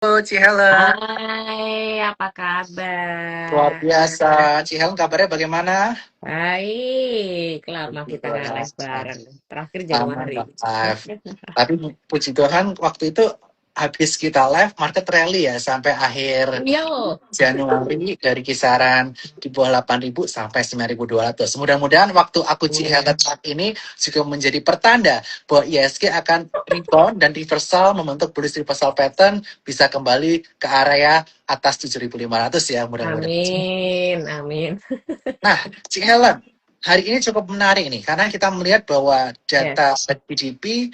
Halo, Ci Helen. Hai, apa Luar kabar? biasa. Ci Helen kabarnya bagaimana? Baik, lama Puji kita nggak Tuhan. live bareng. Terakhir Aman, Januari. Mbak Live. Tapi puji Tuhan waktu itu habis kita live market rally ya sampai akhir Yo, Januari dari kisaran di bawah 8.000 sampai 9.200. Mudah-mudahan waktu aku Ci Helen saat ini juga menjadi pertanda bahwa ISG akan rebound dan reversal membentuk bullish reversal pattern bisa kembali ke area atas 7.500 ya mudah-mudahan. amin, amin. Nah, Cik Helen, hari ini cukup menarik nih karena kita melihat bahwa Yes, data GDP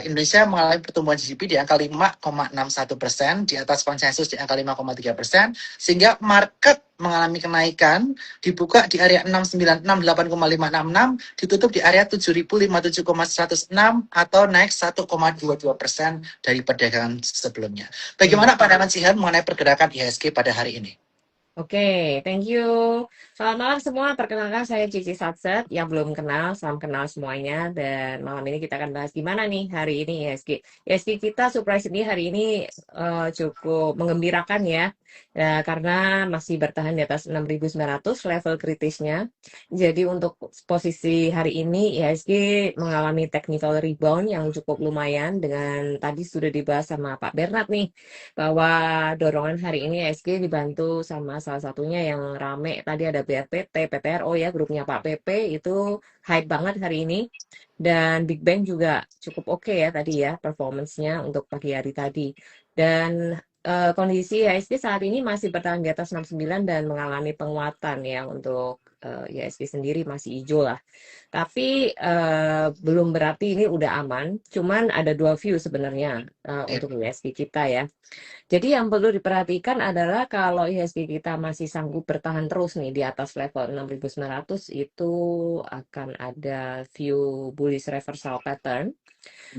Indonesia mengalami pertumbuhan GDP di angka 5,61%, di atas konsensus di angka 5,3%, sehingga market mengalami kenaikan, dibuka di area 6.968,566, ditutup di area 7.057,106 atau naik 1,22% dari perdagangan sebelumnya. Bagaimana pandangan Cik Helen mengenai pergerakan IHSG pada hari ini? oke, thank you. Selamat malam semua. Perkenalkan saya Cici Satset. Yang belum kenal, salam kenal semuanya. Dan malam ini kita akan bahas gimana nih hari ini ISG. ISG kita surprise ini hari ini cukup menggembirakan ya. Karena masih bertahan di atas 6.900 level kritisnya. Jadi untuk posisi hari ini ISG mengalami technical rebound yang cukup lumayan dengan tadi sudah dibahas sama Pak Bernard nih bahwa dorongan hari ini SG dibantu sama salah satunya yang rame tadi ada BRPT, PTRO ya grupnya Pak PP itu hype banget hari ini dan Big Bang juga cukup oke ya tadi ya performance-nya untuk pagi hari tadi dan kondisi IHSG saat ini masih bertahan di atas 69 dan mengalami penguatan ya untuk IHSG sendiri masih hijau lah. Tapi belum berarti ini udah aman, cuman ada dua view sebenarnya untuk IHSG kita ya. Jadi yang perlu diperhatikan adalah kalau IHSG kita masih sanggup bertahan terus nih di atas level 6.900 itu akan ada view bullish reversal pattern,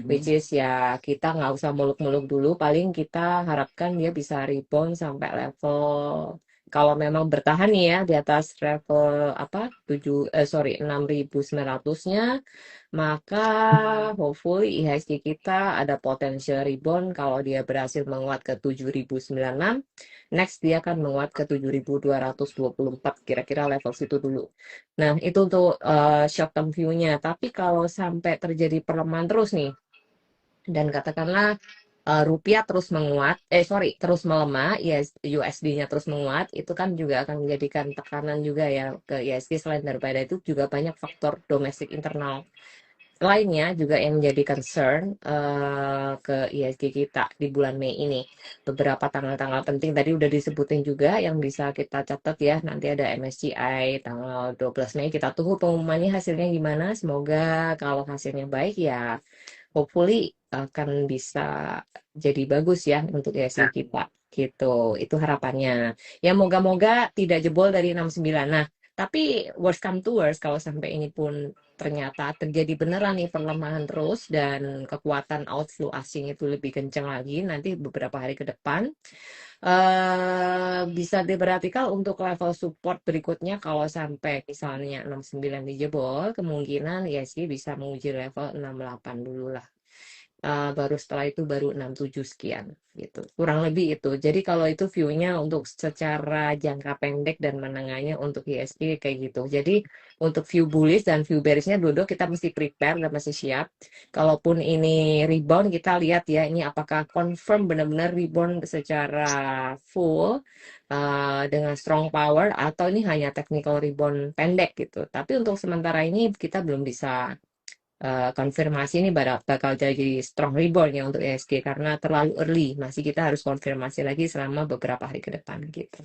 which is ya kita nggak usah muluk-muluk dulu, paling kita harapkan dia bisa rebound sampai level kalau memang bertahan nih ya di atas level apa 6.900-nya maka hopefully IHSG kita ada potensial rebound kalau dia berhasil menguat ke 7.096. Next dia akan menguat ke 7.224 kira-kira level situ dulu. Nah, itu untuk short term view-nya. Tapi kalau sampai terjadi pelemahan terus nih dan katakanlah rupiah terus menguat, terus melemah, USD-nya terus menguat, itu kan juga akan menjadikan tekanan juga ya ke ISG. Selain daripada itu juga banyak faktor domestik internal lainnya juga yang menjadi concern ke ISG kita di bulan Mei ini. Beberapa tanggal-tanggal penting tadi udah disebutin juga yang bisa kita catat ya. Nanti ada MSCI tanggal 12 Mei. Kita tunggu pengumumannya hasilnya gimana. Semoga kalau hasilnya baik ya hopefully akan bisa jadi bagus ya untuk ISG kita. Gitu. Itu harapannya. Ya moga-moga tidak jebol dari 69. Nah, tapi worst come to worst kalau sampai ini pun ternyata terjadi beneran nih perlemahan terus dan kekuatan outflow asing itu lebih kencang lagi nanti beberapa hari ke depan bisa diperhatikan untuk level support berikutnya kalau sampai misalnya 69 dijebol kemungkinan ISG bisa menguji level 68 dulu lah. Baru setelah itu baru 67 sekian gitu. Kurang lebih itu. Jadi kalau itu view-nya untuk secara jangka pendek dan menengahnya untuk ISG kayak gitu. Jadi untuk view bullish dan view bearish-nya dua kita mesti prepare dan mesti siap. Kalaupun ini rebound kita lihat ya ini apakah confirm benar-benar rebound secara full dengan strong power atau ini hanya technical rebound pendek gitu. Tapi untuk sementara ini kita belum bisa konfirmasi ini bakal jadi strong rebound ya untuk ESG karena terlalu early. Masih kita harus konfirmasi lagi selama beberapa hari ke depan gitu.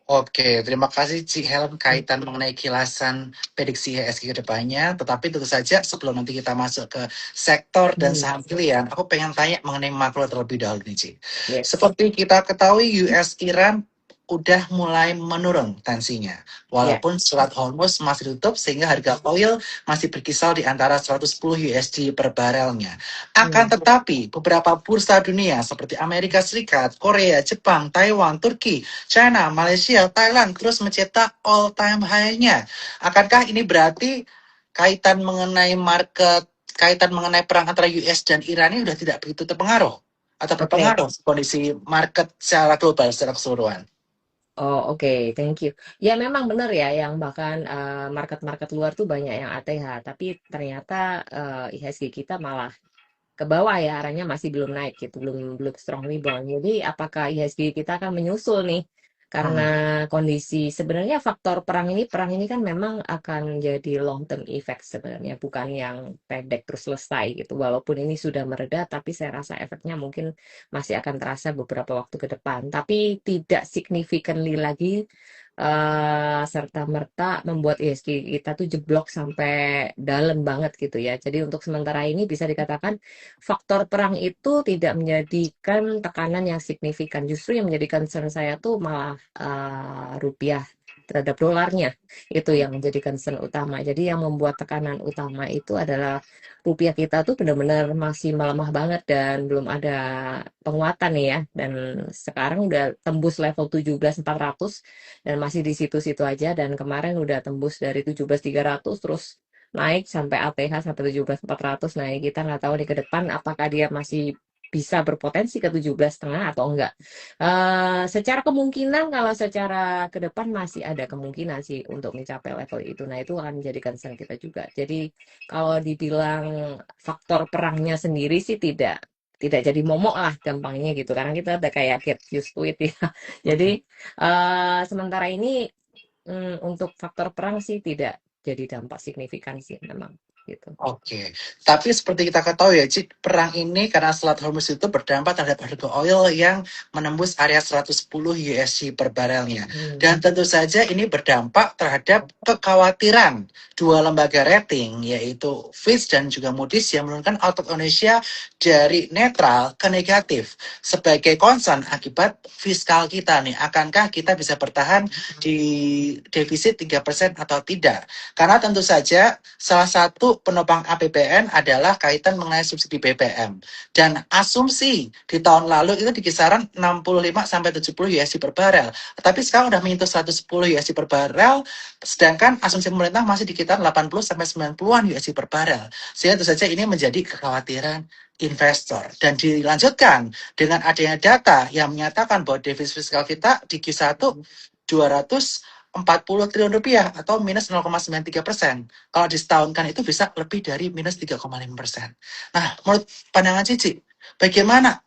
Oke, terima kasih Cik Helen kaitan mengenai kilasan prediksi IHSG ke depannya. Tetapi tentu saja sebelum nanti kita masuk ke sektor dan Hmm. saham pilihan, aku pengen tanya mengenai makro terlebih dahulu nih Cik. Yes. Seperti kita ketahui US Iran udah mulai menurun tensinya. Ya. Walaupun Selat Hormuz masih tutup sehingga harga oil masih berkisar di antara 110 USD per barelnya. Akan Hmm. tetapi beberapa bursa dunia seperti Amerika Serikat, Korea, Jepang, Taiwan, Turki, China, Malaysia, Thailand terus mencetak all time high-nya. Akankah ini berarti kaitan mengenai perang antara US dan Iran ini sudah tidak begitu terpengaruh? atau Oke. berpengaruh kondisi market secara global secara keseluruhan. Oh, oke, thank you. Ya memang benar ya, yang bahkan market-market luar tuh banyak yang ATH, tapi ternyata IHSG kita malah ke bawah ya, arahnya masih belum naik gitu, belum belum strong rebound. Jadi apakah IHSG kita akan menyusul nih? Karena Hmm. kondisi sebenarnya faktor perang ini kan memang akan jadi long term effect sebenarnya, bukan yang pendek terus selesai gitu. Walaupun ini sudah mereda, tapi saya rasa efeknya mungkin masih akan terasa beberapa waktu ke depan. Tapi tidak significantly lagi serta merta membuat IHSG kita tuh jeblok sampai dalam banget gitu ya. Jadi untuk sementara ini bisa dikatakan faktor perang itu tidak menjadikan tekanan yang signifikan. Justru yang menjadi concern saya tuh malah rupiah terhadap dolarnya. Itu yang menjadi concern utama. Jadi yang membuat tekanan utama itu adalah rupiah kita tuh benar-benar masih melemah banget dan belum ada penguatan nih ya. Dan sekarang udah tembus level 17.400 dan masih di situ-situ aja. Dan kemarin udah tembus dari 17.300 terus naik sampai ATH sampai 17.400. Nah, kita nggak tahu nih ke depan apakah dia masih bisa berpotensi ke 17,5 atau enggak. Secara kemungkinan kalau secara ke depan masih ada kemungkinan sih untuk mencapai level itu. Nah, itu akan menjadi concern kita juga. Jadi kalau dibilang faktor perangnya sendiri sih tidak jadi momok lah gampangnya gitu karena kita udah kayak get used to it ya. Jadi sementara ini untuk faktor perang sih tidak jadi dampak signifikan sih memang gitu. Oke, tapi seperti kita ketahui ya, Cik, perang ini karena Selat Hormuz itu berdampak terhadap harga oil yang menembus area 110 USD per barelnya. Hmm. Dan tentu saja ini berdampak terhadap kekhawatiran dua lembaga rating, yaitu Fitch dan juga Moody's yang menurunkan outlook Indonesia dari netral ke negatif sebagai concern akibat fiskal kita nih. Akankah kita bisa bertahan di defisit 3% atau tidak? Karena tentu saja salah satu penopang APBN adalah kaitan mengenai subsidi BBM. Dan asumsi di tahun lalu itu di kisaran 65 sampai 70 USD per barel. Tapi sekarang udah menyentuh 110 USD per barel, sedangkan asumsi pemerintah masih di kisaran 80 sampai 90-an USD per barel. Sehingga tentu saja ini menjadi kekhawatiran investor. Dan dilanjutkan dengan adanya data yang menyatakan bahwa defisit fiskal kita di Q1 240 triliun rupiah atau minus 0,93%. Kalau disetahunkan itu bisa lebih dari minus 3,5%. Nah, menurut pandangan Cici, bagaimana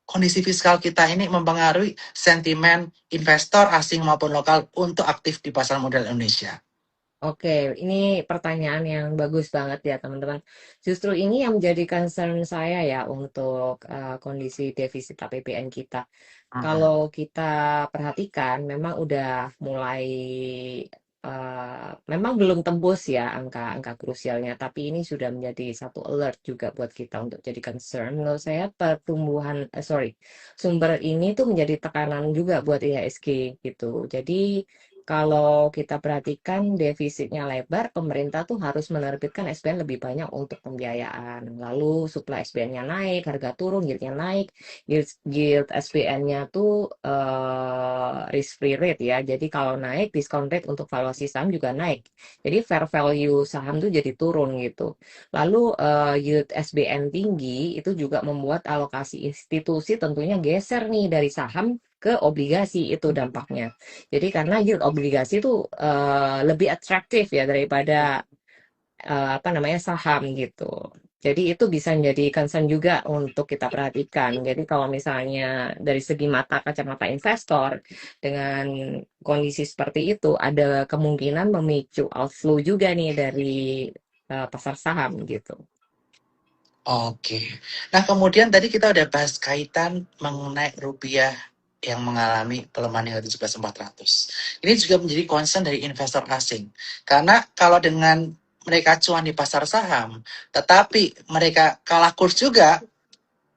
kondisi fiskal kita ini mempengaruhi sentimen investor asing maupun lokal untuk aktif di pasar modal Indonesia? Oke, ini pertanyaan yang bagus banget ya teman-teman. Justru ini yang menjadi concern saya ya untuk kondisi defisit APBN kita. Kalau kita perhatikan, memang udah mulai, memang belum tembus ya angka-angka krusialnya, tapi ini sudah menjadi satu alert juga buat kita untuk jadi concern. Menurut saya sumber ini tuh menjadi tekanan juga buat IHSG gitu. Jadi kalau kita perhatikan defisitnya lebar, pemerintah tuh harus menerbitkan SBN lebih banyak untuk pembiayaan. Lalu supply SBN-nya naik, harga turun, yield-nya naik. Yield SBN-nya tuh risk free rate ya. Jadi kalau naik, discount rate untuk valuasi saham juga naik. Jadi fair value saham tuh jadi turun gitu. Lalu yield SBN tinggi itu juga membuat alokasi institusi tentunya geser nih dari saham ke obligasi itu dampaknya. Jadi karena yield obligasi itu lebih atraktif ya daripada apa namanya saham gitu. Jadi itu bisa menjadi concern juga untuk kita perhatikan. Jadi kalau misalnya dari segi kacamata investor dengan kondisi seperti itu ada kemungkinan memicu outflow juga nih dari pasar saham gitu. Oke. Nah, kemudian tadi kita udah bahas kaitan mengenai rupiah yang mengalami pelemahan hingga 17.400. Ini juga menjadi concern dari investor asing. Karena kalau dengan mereka cuan di pasar saham, tetapi mereka kalah kurs juga,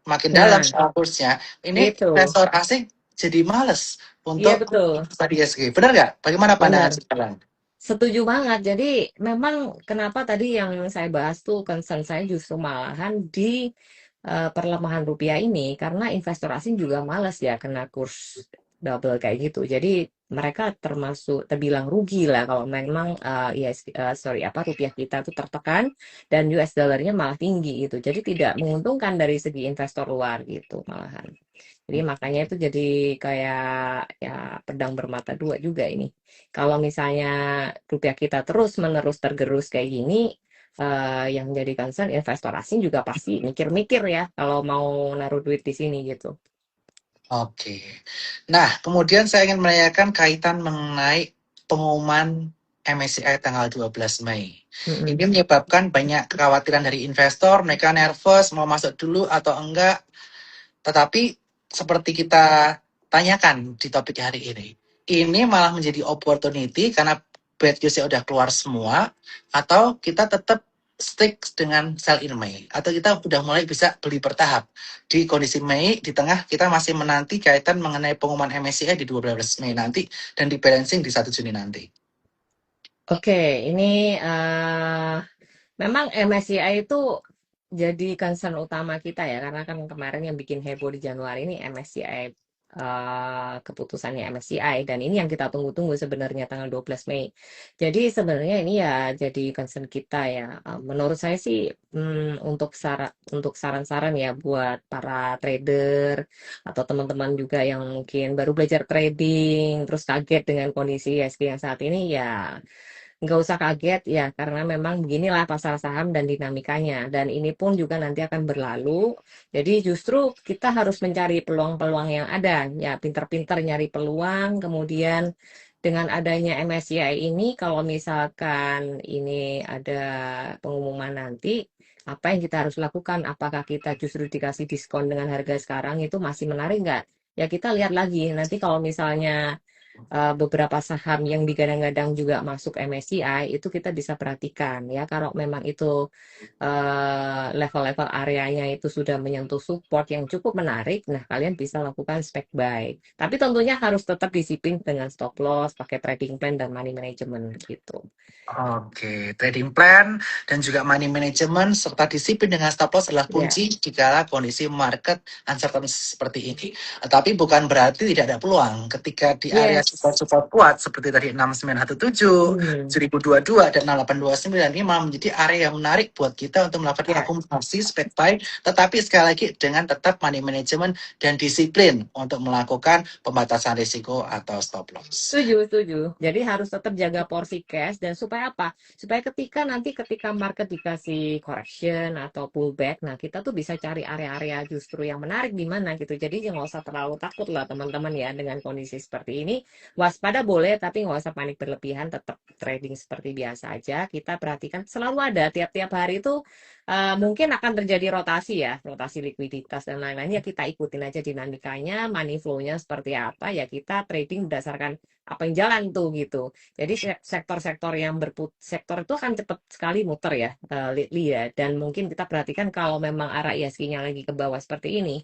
makin dalam Nah, kursnya, ini itu. investor asing jadi males Iya untuk betul, tadi ISG. Benar nggak? Bagaimana pandangan benar. sekarang? Setuju banget. Jadi memang kenapa tadi yang saya bahas tuh concern saya justru malahan di perlemahan rupiah ini karena investor asing juga males ya kena kurs double kayak gitu. Jadi mereka termasuk terbilang rugi lah kalau memang rupiah kita tuh tertekan dan US dollarnya malah tinggi gitu. Jadi tidak menguntungkan dari segi investor luar gitu malahan. Jadi makanya itu jadi kayak ya pedang bermata dua juga ini. Kalau misalnya rupiah kita terus-menerus tergerus kayak gini, yang jadi concern investor asing juga pasti mikir-mikir ya kalau mau naruh duit di sini gitu. Oke. Nah, kemudian saya ingin menanyakan kaitan mengenai pengumuman MSCI tanggal 12 Mei. Mm-mm. Ini menyebabkan banyak kekhawatiran dari investor, mereka nervous mau masuk dulu atau enggak. Tetapi seperti kita tanyakan di topik hari ini malah menjadi opportunity karena bad newsnya udah keluar semua, atau kita tetap stick dengan sell in Mei, atau kita udah mulai bisa beli bertahap di kondisi Mei, di tengah kita masih menanti kaitan mengenai pengumuman MSCI di 12 Mei nanti dan di balancing di 1 Juni nanti. Oke, ini memang MSCI itu jadi concern utama kita ya, karena kan kemarin yang bikin heboh di Januari ini MSCI, keputusannya MSCI, dan ini yang kita tunggu-tunggu sebenarnya tanggal 12 Mei. Jadi sebenarnya ini ya jadi concern kita ya. Menurut saya sih untuk saran-saran ya buat para trader atau teman-teman juga yang mungkin baru belajar trading, terus kaget dengan kondisi ISG yang saat ini ya nggak usah kaget ya, karena memang beginilah pasar saham dan dinamikanya. Dan ini pun juga nanti akan berlalu. Jadi justru kita harus mencari peluang-peluang yang ada. Ya, pinter-pinter nyari peluang. Kemudian dengan adanya MSCI ini, kalau misalkan ini ada pengumuman nanti, apa yang kita harus lakukan? Apakah kita justru dikasih diskon dengan harga sekarang itu masih menarik nggak? Ya kita lihat lagi. Nanti kalau misalnya beberapa saham yang digadang-gadang juga masuk MSCI itu kita bisa perhatikan ya, kalau memang itu level-level areanya itu sudah menyentuh support yang cukup menarik, nah kalian bisa lakukan spec buy. Tapi tentunya harus tetap disiplin dengan stop loss, pakai trading plan dan money management gitu. Oke, trading plan dan juga money management serta disiplin dengan stop loss adalah Ya, kunci jika kondisi market uncertain seperti ini. Tapi bukan berarti tidak ada peluang. Ketika di area yes. support kuat seperti tadi 6917, Hmm. 1022 dan 6829 ini malah menjadi area yang menarik buat kita untuk melakukan Ya, akumulasi spec buy, tetapi sekali lagi dengan tetap money management dan disiplin untuk melakukan pembatasan risiko atau stop loss. setuju. Jadi harus tetap jaga porsi cash dan supaya apa? Supaya ketika market dikasih correction atau pullback, nah kita tuh bisa cari area-area justru yang menarik di mana gitu. Jadi nggak usah terlalu takut lah teman-teman ya dengan kondisi seperti ini. Waspada boleh, tapi nggak usah panik berlebihan. Tetap trading seperti biasa aja. Kita perhatikan selalu ada tiap-tiap hari itu mungkin akan terjadi rotasi ya, rotasi likuiditas dan lain-lain. Ya kita ikutin aja dinamikanya, money flow-nya seperti apa. Ya kita trading berdasarkan apa yang jalan tuh gitu. Jadi sektor-sektor yang sektor itu akan cepat sekali muter ya, lately ya. Dan mungkin kita perhatikan kalau memang arah ISG-nya lagi ke bawah seperti ini,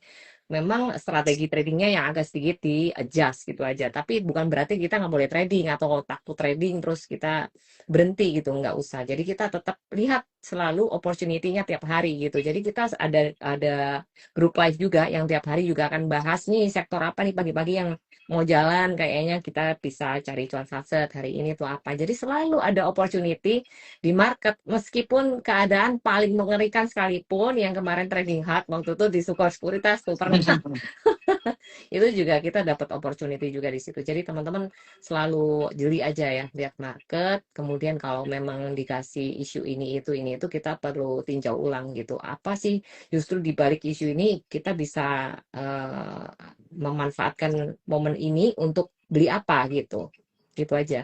memang strategi tradingnya yang agak sedikit di adjust gitu aja. Tapi bukan berarti kita nggak boleh trading atau takut trading terus kita berhenti gitu, nggak usah. Jadi kita tetap lihat selalu opportunity-nya tiap hari gitu. Jadi kita ada grup live juga yang tiap hari juga akan bahas nih sektor apa nih pagi-pagi yang mau jalan, kayaknya kita bisa cari cuan saset hari ini tuh apa. Jadi selalu ada opportunity di market meskipun keadaan paling mengerikan sekalipun, yang kemarin trading hard waktu itu di Sukor Sekuritas tuh pernah itu juga kita dapat opportunity juga di situ. Jadi teman-teman selalu jeli aja ya lihat market, kemudian kalau memang dikasih isu ini itu kita perlu tinjau ulang gitu. Apa sih justru di balik isu ini kita bisa memanfaatkan momen ini untuk beli apa gitu. Gitu aja.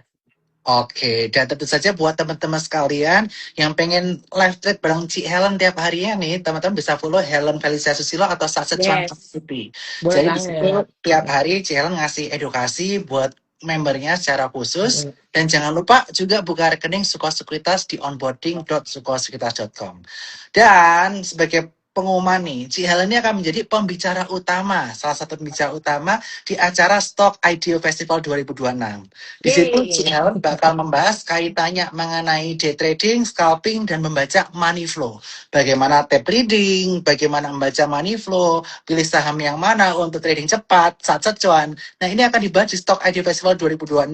Oke, dan tentu saja buat teman-teman sekalian yang pengen live trade bareng Ci Helen tiap harinya nih, teman-teman bisa follow Helen Felicia Susilo atau Saset Cuan Yes, Community. boleh Jadi di situ banget. tiap hari Ci Helen ngasih edukasi buat membernya secara khusus. Mm-mm. Dan jangan lupa juga buka rekening Sukor Sekuritas di onboarding.sukorsekuritas.com. Dan sebagai pengumuman nih, Ci Helen ini akan menjadi pembicara utama, salah satu pembicara utama di acara Stock IDO Festival 2026. Di situ Ci Yeay. Helen bakal membahas kaitannya mengenai day trading, scalping, dan membaca money flow. Bagaimana tape reading, bagaimana membaca money flow, pilih saham yang mana untuk trading cepat, saat cuan. Nah, ini akan dibahas di Stock IDO Festival 2026,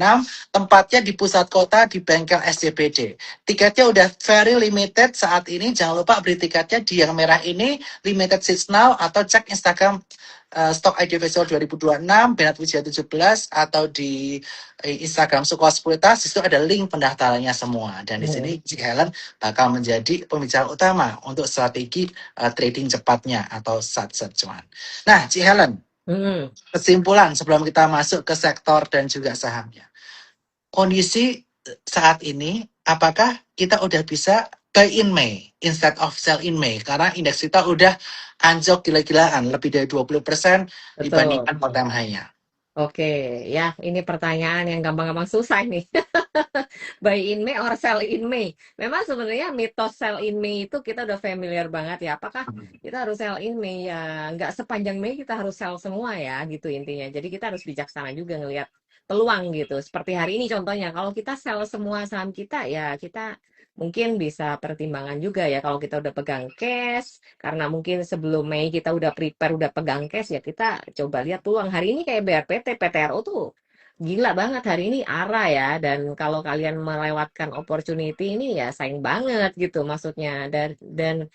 tempatnya di pusat kota di bengkel SCBD. Tiketnya udah very limited saat ini. Jangan lupa beli tiketnya di yang merah ini, limited seats now, atau cek Instagram Stock ID Festival 2026, Benat Wijaya 17, atau di Instagram Suko Sekuritas. Di situ ada link pendaftarannya semua. Dan di sini Ci Helen bakal menjadi pembicara utama untuk strategi trading cepatnya atau saat cuan. Nah, Ci Helen, kesimpulan sebelum kita masuk ke sektor dan juga sahamnya. Kondisi saat ini, apakah kita udah bisa buy in May instead of sell in May? Karena indeks kita udah anjlok gila-gilaan, lebih dari 20% dibandingkan all time high-nya. Oke, ya ini pertanyaan yang gampang-gampang susah nih. Buy in May or sell in May? Memang sebenarnya mitos sell in May itu kita udah familiar banget ya. Apakah kita harus sell in May? Ya nggak sepanjang Mei kita harus sell semua ya gitu intinya. Jadi kita harus bijaksana juga ngelihat peluang gitu. Seperti hari ini contohnya, kalau kita sell semua saham kita ya kita mungkin bisa pertimbangan juga ya kalau kita udah pegang cash, karena mungkin sebelum Mei kita udah prepare, udah pegang cash ya kita coba lihat peluang. Hari ini kayak BRPT, PTRO tuh gila banget hari ini arah ya, dan kalau kalian melewatkan opportunity ini ya sayang banget gitu maksudnya. Dan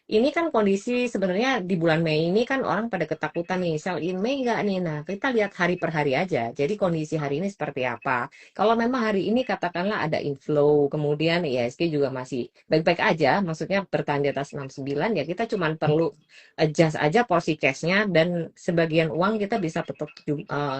ini kan kondisi sebenarnya di bulan Mei ini kan orang pada ketakutan nih, sell in Mei nggak nih? Nah, kita lihat hari per hari aja. Jadi kondisi hari ini seperti apa? Kalau memang hari ini katakanlah ada inflow, kemudian ISG juga masih baik-baik aja, maksudnya bertahan di atas 69, ya kita cuma perlu adjust aja porsi cash-nya, dan sebagian uang kita bisa tetap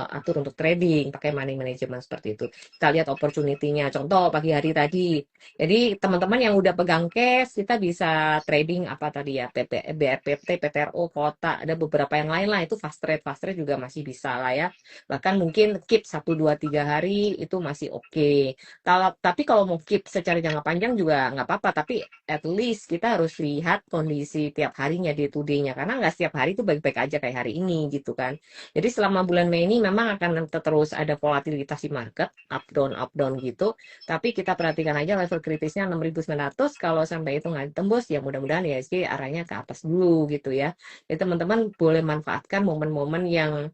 atur untuk trading, pakai money management seperti itu. Kita lihat opportunity-nya. Contoh pagi hari tadi. Jadi teman-teman yang udah pegang cash, kita bisa trading apa tadi ya, BRPT, PTRO, Kota, ada beberapa yang lain lah, itu fast trade juga masih bisa lah ya. Bahkan mungkin keep 1, 2, 3 hari itu masih oke. Tapi kalau mau keep secara jangka panjang juga nggak apa-apa, tapi at least kita harus lihat kondisi tiap harinya di day-to-day-nya, karena nggak setiap hari itu baik-baik aja kayak hari ini gitu kan. Jadi selama bulan Mei ini memang akan terus ada volatilitas di market, up down gitu, tapi kita perhatikan aja level kritisnya 6.900, kalau sampai itu nggak ditembus ya mudah-mudahan ISG arahnya ke atas dulu gitu ya. Jadi teman-teman boleh manfaatkan momen-momen yang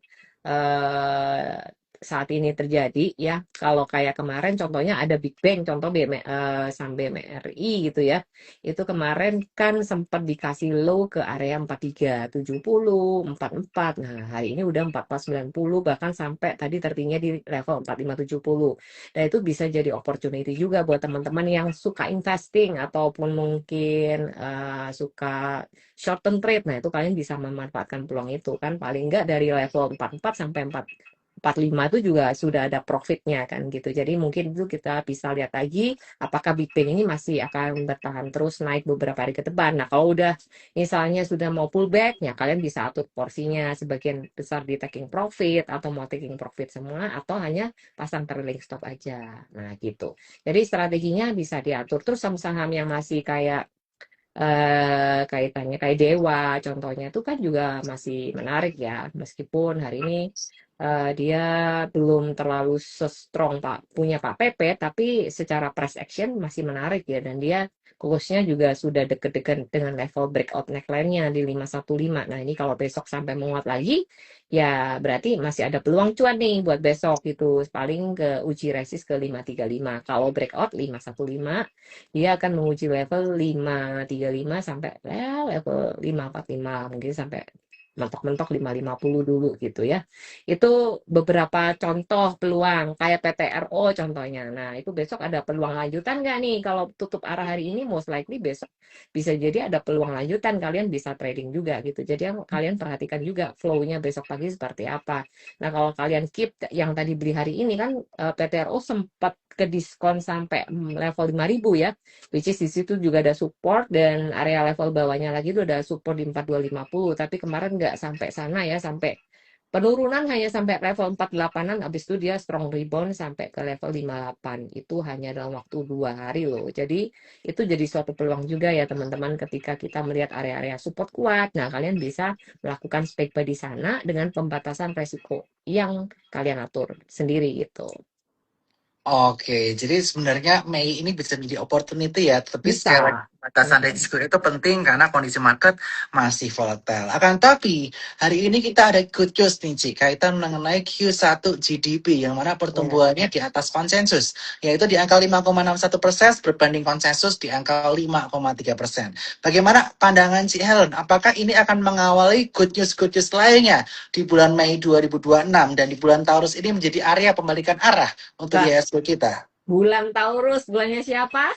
saat ini terjadi ya. Kalau kayak kemarin contohnya ada Big Bang, contoh saham BMRI gitu ya. Itu kemarin kan sempat dikasih low ke area 4370, 44. Nah, hari ini udah 4490, bahkan sampai tadi tertingginya di level 4570. Dan itu bisa jadi opportunity juga buat teman-teman yang suka investing ataupun mungkin suka short term trade. Nah, itu kalian bisa memanfaatkan peluang itu kan, paling nggak dari level 44 sampai 45 itu juga sudah ada profitnya kan gitu. Jadi mungkin itu kita bisa lihat lagi apakah Big Bang ini masih akan bertahan terus naik beberapa hari ke depan. Nah, kalau udah misalnya sudah mau pullback, ya kalian bisa atur porsinya sebagian besar di taking profit, atau mau taking profit semua, atau hanya pasang trailing stop aja. Nah, gitu. Jadi strateginya bisa diatur. Terus saham-saham yang masih kayak kaitannya kayak Dewa contohnya itu kan juga masih menarik ya, meskipun hari ini dia belum terlalu strong punya Pak PP, tapi secara price action masih menarik ya, dan dia close-nya juga sudah deket-deket dengan level breakout neckline-nya di 515. Nah, ini kalau besok sampai menguat lagi ya berarti masih ada peluang cuan nih buat besok gitu, paling ke uji resist ke 535. Kalau breakout 515, dia akan menguji level 535 sampai level 545, mungkin sampai mentok-mentok 550 dulu gitu ya. Itu beberapa contoh peluang kayak PTRO contohnya. Nah, itu besok ada peluang lanjutan nggak nih? Kalau tutup arah hari ini, most likely besok bisa jadi ada peluang lanjutan. Kalian bisa trading juga gitu. Jadi kalian perhatikan juga flow-nya besok pagi seperti apa. Nah, kalau kalian keep yang tadi beli hari ini kan PTRO sempat ke diskon sampai level 5.000 ya, which is di situ juga ada support, dan area level bawahnya lagi itu ada support di 4250, tapi kemarin nggak sampai sana ya, sampai Penurunan hanya sampai level 48-an, habis itu dia strong rebound sampai ke level 58. Itu hanya dalam waktu 2 hari loh. Jadi itu jadi suatu peluang juga ya teman-teman ketika kita melihat area-area support kuat. Nah, kalian bisa melakukan stake buy di sana dengan pembatasan resiko yang kalian atur sendiri gitu. Oke, jadi sebenarnya Mei ini bisa menjadi opportunity ya, tapi sekali lagi Bisa. batasan Mm-mm. risiko itu penting karena kondisi market masih volatile. Akan tapi hari ini kita ada good news nih, Ci, kaitan mengenai Q1 GDP yang mana Ya. pertumbuhannya di atas konsensus, yaitu di angka 5,61% berbanding konsensus di angka 5,3%. Bagaimana pandangan Ci Helen? Apakah ini akan mengawali good news lainnya di bulan Mei 2026 dan di bulan Taurus ini menjadi area pembalikan arah untuk Kak, IHSG kita? bulan Taurus, bulannya siapa?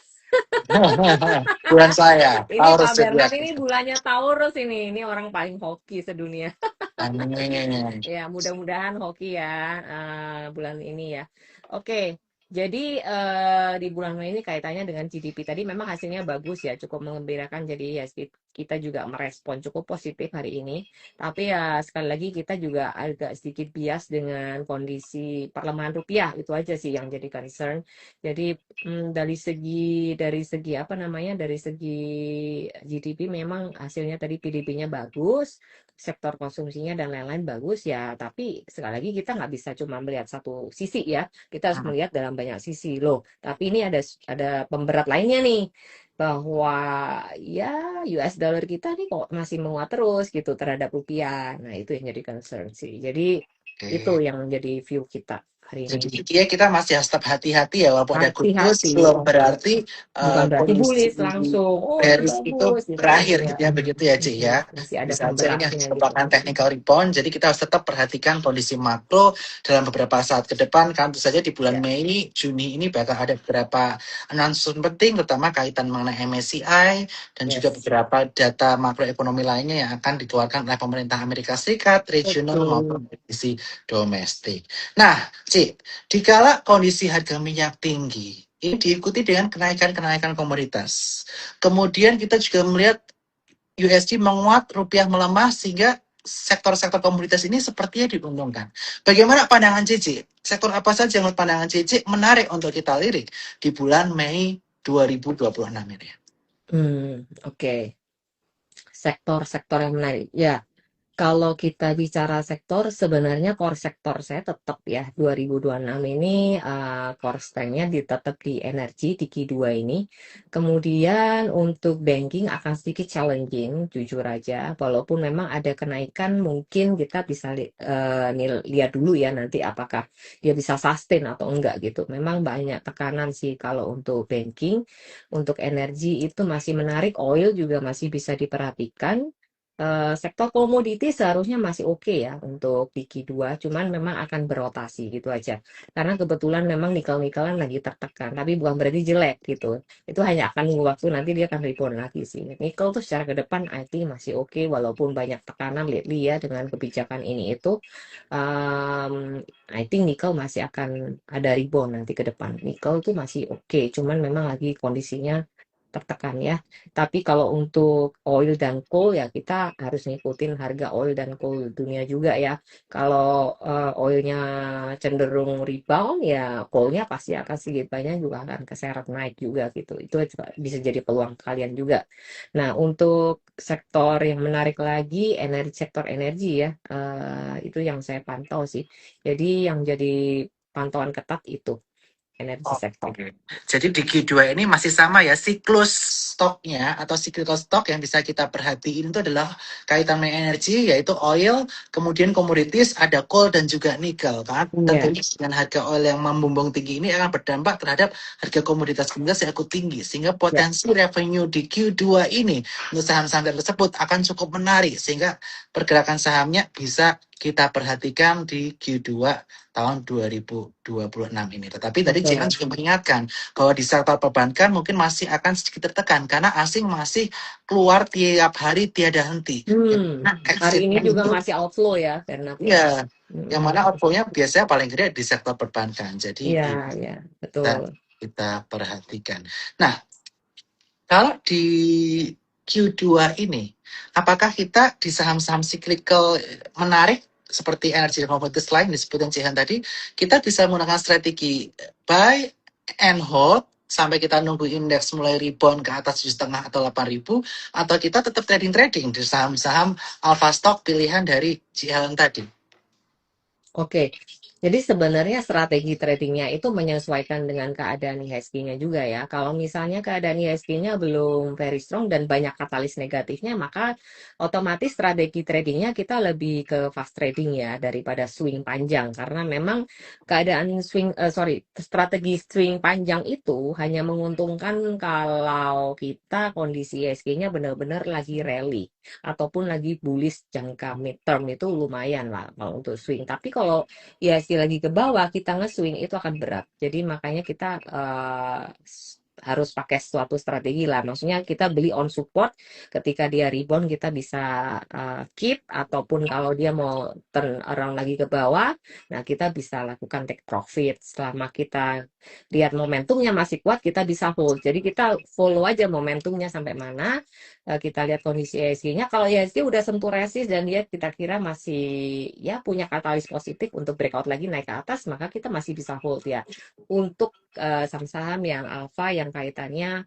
Bulan saya, Ini Pak Taurus Bernard zodiak. ini bulannya Taurus ini. Ini orang paling hoki sedunia. Amin. Ya, mudah-mudahan hoki ya bulan ini ya. Oke, jadi di bulan Mei ini kaitannya dengan GDP tadi memang hasilnya bagus ya, cukup mengembirakan. Jadi ya kita juga merespon cukup positif hari ini. Tapi ya sekali lagi kita juga agak sedikit bias dengan kondisi pelemahan rupiah itu aja sih yang jadi concern. Jadi dari segi apa namanya dari segi GDP memang hasilnya tadi PDB-nya bagus, sektor konsumsinya dan lain-lain bagus ya, tapi sekali lagi kita nggak bisa cuma melihat satu sisi ya, kita harus melihat dalam banyak sisi loh. Tapi ini ada pemberat lainnya nih, bahwa ya US dollar kita nih kok masih menguat terus gitu terhadap rupiah. Nah itu yang jadi concern sih. Jadi itu Oke. yang menjadi view kita hari ini. Jadi intinya kita masih harus tetap hati-hati ya, walaupun ada good news, Hati-hati. belum berarti Bukan berarti kondisi bullish langsung, oh ini bearish itu bagus gitu berakhir ya. gitu ya, begitu ya, Ci ya. Masih ada Bisa saja ini hanya pemberatnya gitu. merupakan technical rebound, jadi kita harus tetap perhatikan kondisi makro dalam beberapa saat ke depan. Kan tentu saja di bulan Ya, Mei, Juni ini bakal ada beberapa announcement penting, terutama kaitan mengenai MSCI dan juga yes. beberapa data makroekonomi lainnya yang akan dikeluarkan oleh pemerintah Amerika Serikat, regional Betul. maupun kondisi domestik. Nah, Ci, dikala kondisi harga minyak tinggi, ini diikuti dengan kenaikan-kenaikan komoditas. Kemudian kita juga melihat USD menguat, rupiah melemah, sehingga sektor-sektor komoditas ini sepertinya diuntungkan. Bagaimana pandangan Cici? Sektor apa saja yang menurut pandangan Cici menarik untuk kita lirik di bulan Mei 2026 ini? Oke. Sektor-sektor yang menarik. Ya, kalau kita bicara sektor, sebenarnya core sektor saya tetap ya 2026 ini core strength-nya tetap di energi di Q2 ini. Kemudian untuk banking akan sedikit challenging, jujur aja. Walaupun memang ada kenaikan, mungkin kita bisa lihat dulu ya nanti apakah dia bisa sustain atau enggak gitu. Memang banyak tekanan sih kalau untuk banking, untuk energi itu masih menarik, oil juga masih bisa diperhatikan. Sektor komoditi seharusnya masih oke ya untuk di Q2, cuman memang akan berotasi gitu aja. Karena kebetulan memang nikel-nikelan lagi tertekan, tapi bukan berarti jelek gitu. Itu hanya akan nunggu waktu nanti dia akan rebound lagi sih. Nikel tuh secara ke depan I think masih oke walaupun banyak tekanan lately ya dengan kebijakan ini itu. I think nikel masih akan ada rebound nanti ke depan. Nikel tuh masih oke, cuman memang lagi kondisinya tertekan ya. Tapi kalau untuk oil dan coal ya kita harus ngikutin harga oil dan coal dunia juga ya. Kalau oilnya cenderung rebound ya coalnya pasti akan sedikit banyak juga akan keseret naik juga gitu. Itu juga bisa jadi peluang kalian juga. Nah untuk sektor yang menarik lagi sektor energi ya itu yang saya pantau sih. Jadi yang jadi pantauan ketat itu energi sektor. Oke. Jadi di Q2 ini masih sama ya, siklus stoknya atau cyclical stock yang bisa kita perhatiin itu adalah kaitan dengan energi, yaitu oil, kemudian komoditis, ada coal dan juga nikel. Karena Iya, tentunya dengan harga oil yang membumbung tinggi ini akan berdampak terhadap harga komoditas yang ikut tinggi. Sehingga ya, potensi revenue di Q2 ini untuk saham-saham tersebut akan cukup menarik. Sehingga pergerakan sahamnya bisa kita perhatikan di Q2 tahun 2026 ini. Tetapi tadi Jihan betul. juga mengingatkan bahwa di sektor perbankan mungkin masih akan sedikit tertekan karena asing masih keluar tiap hari tiada henti. Hmm, Nah, hari ini exitnya juga itu masih outflow ya, Bernard ya. ya yang Hmm, mana outflow-nya biasanya paling gede di sektor perbankan. Jadi iya, ini iya, kita betul. kita perhatikan. Nah, kalau di Q2 ini, apakah kita di saham-saham cyclical menarik seperti energi dan komoditas lain disebutin Cihan tadi, kita bisa menggunakan strategi buy and hold sampai kita nunggu indeks mulai rebound ke atas 7,5 atau 8.000, atau kita tetap trading di saham-saham alpha stock pilihan dari Cihan tadi. Oke, jadi sebenarnya strategi tradingnya itu menyesuaikan dengan keadaan IHSG-nya juga ya. Kalau misalnya keadaan IHSG-nya belum very strong dan banyak katalis negatifnya, maka otomatis strategi tradingnya kita lebih ke fast trading ya daripada swing panjang. Karena memang keadaan strategi swing panjang itu hanya menguntungkan kalau kita kondisi IHSG-nya benar-benar lagi rally ataupun lagi bullish jangka midterm itu lumayan lah kalau untuk swing. Tapi kalau IHSG lagi ke bawah, kita nge-swing itu akan berat. Jadi makanya kita harus pakai suatu strategi lah. Maksudnya kita beli on support, ketika dia rebound kita bisa keep, ataupun kalau dia mau turn around lagi ke bawah, nah kita bisa lakukan take profit. Selama kita lihat momentumnya masih kuat, kita bisa hold. Jadi kita follow aja momentumnya sampai mana, kita lihat kondisi IHSG-nya. Kalau IHSG udah sentuh resist dan dia kita kira masih ya punya katalis positif untuk breakout lagi naik ke atas, maka kita masih bisa hold ya. Untuk saham-saham yang alpha yang kaitannya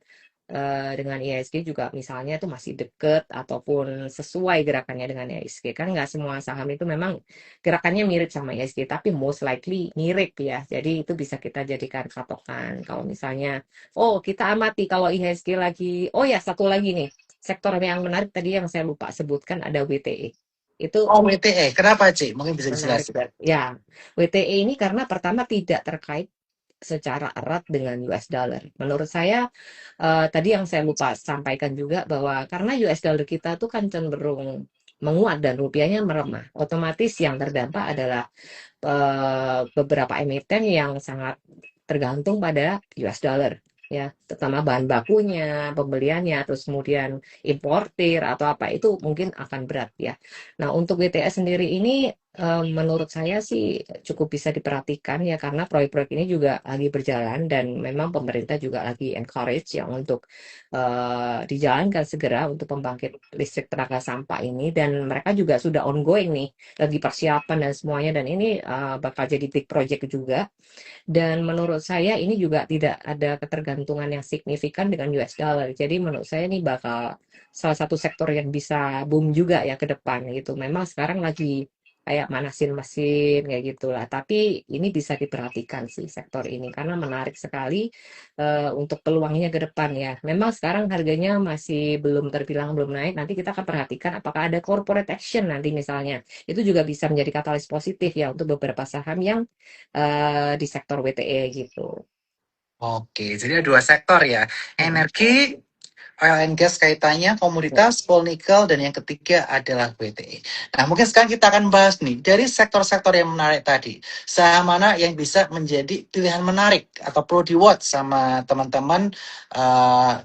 dengan IHSG juga misalnya itu masih deket ataupun sesuai gerakannya dengan IHSG. Kan nggak semua saham itu memang gerakannya mirip sama IHSG, tapi most likely mirip ya. Jadi itu bisa kita jadikan patokan. Kalau misalnya, oh kita amati kalau IHSG lagi, oh ya satu lagi nih, sektor yang menarik tadi yang saya lupa sebutkan ada WTE. Itu Oh, WTE, kenapa Ci? Mungkin bisa menarik. dijelaskan. Ya, WTE ini karena pertama tidak terkait secara erat dengan US dollar. Menurut saya tadi yang saya lupa sampaikan juga bahwa karena US dollar kita tuh kan cenderung menguat dan rupiahnya melemah, otomatis yang terdampak adalah beberapa emiten yang sangat tergantung pada US dollar ya, terutama bahan bakunya, pembeliannya, terus kemudian importir atau apa itu mungkin akan berat ya. Nah, untuk WTS sendiri ini menurut saya sih cukup bisa diperhatikan ya karena proyek-proyek ini juga lagi berjalan dan memang pemerintah juga lagi encourage ya untuk dijalankan segera untuk pembangkit listrik tenaga sampah ini, dan mereka juga sudah ongoing nih, lagi persiapan dan semuanya, dan ini bakal jadi big project juga. Dan menurut saya ini juga tidak ada ketergantungan yang signifikan dengan US dollar. Jadi menurut saya ini bakal salah satu sektor yang bisa boom juga ya ke depan gitu. Memang sekarang lagi kayak manasin mesin kayak gitulah. Tapi ini bisa diperhatikan sih sektor ini karena menarik sekali untuk peluangnya ke depan ya. Memang sekarang harganya masih belum terbilang belum naik. Nanti kita akan perhatikan apakah ada corporate action nanti misalnya. Itu juga bisa menjadi katalis positif ya untuk beberapa saham yang di sektor WTE gitu. Oke, jadi ada dua sektor ya. Mm. Energi, oil and gas kaitannya, komoditas, coal nikel, dan yang ketiga adalah WTE. Nah, mungkin sekarang kita akan bahas nih, dari sektor-sektor yang menarik tadi, saham mana yang bisa menjadi pilihan menarik atau perlu di-watch sama teman-teman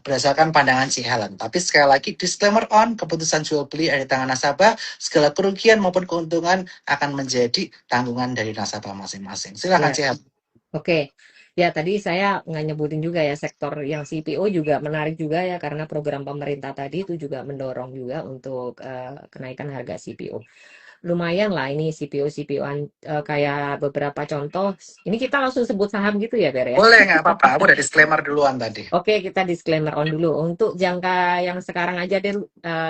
berdasarkan pandangan si Helen. Tapi sekali lagi, disclaimer on, keputusan jual beli ada di tangan nasabah, segala kerugian maupun keuntungan akan menjadi tanggungan dari nasabah masing-masing. Silakan Ya, si Helen. oke. Ya, tadi saya nggak nyebutin juga ya sektor yang CPO juga menarik juga ya karena program pemerintah tadi itu juga mendorong juga untuk kenaikan harga CPO. Lumayan lah ini CPO-CPO-an kayak beberapa contoh. Ini kita langsung sebut saham gitu ya, Ber ya? Boleh, nggak apa-apa. Aku udah disclaimer duluan tadi. Oke, kita disclaimer on dulu. Untuk jangka yang sekarang aja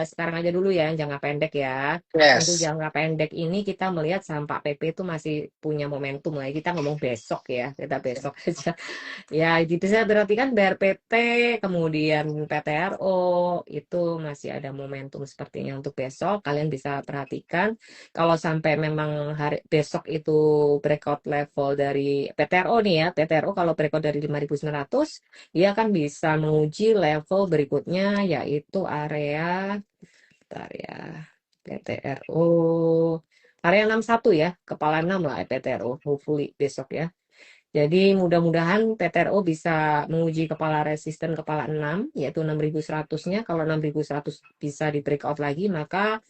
sekarang aja dulu ya, yang jangka pendek ya. Untuk Yes. jangka pendek ini kita melihat saham Pak PP itu masih punya momentum lah. Kita ngomong besok ya, kita besok aja. Ya, gitu saya perhatikan BRPT, kemudian PTRO itu masih ada momentum sepertinya untuk besok. Kalian bisa perhatikan kalau sampai memang hari besok itu breakout level dari PTRO nih ya. PTRO kalau breakout dari 5.900 dia kan bisa menguji level berikutnya yaitu area bentar ya PTRO area 61 ya, kepala 6 lah PTRO hopefully besok ya. Jadi mudah-mudahan PTRO bisa menguji kepala resisten kepala 6 yaitu 6.100-nya. Kalau 6.100 bisa di breakout lagi maka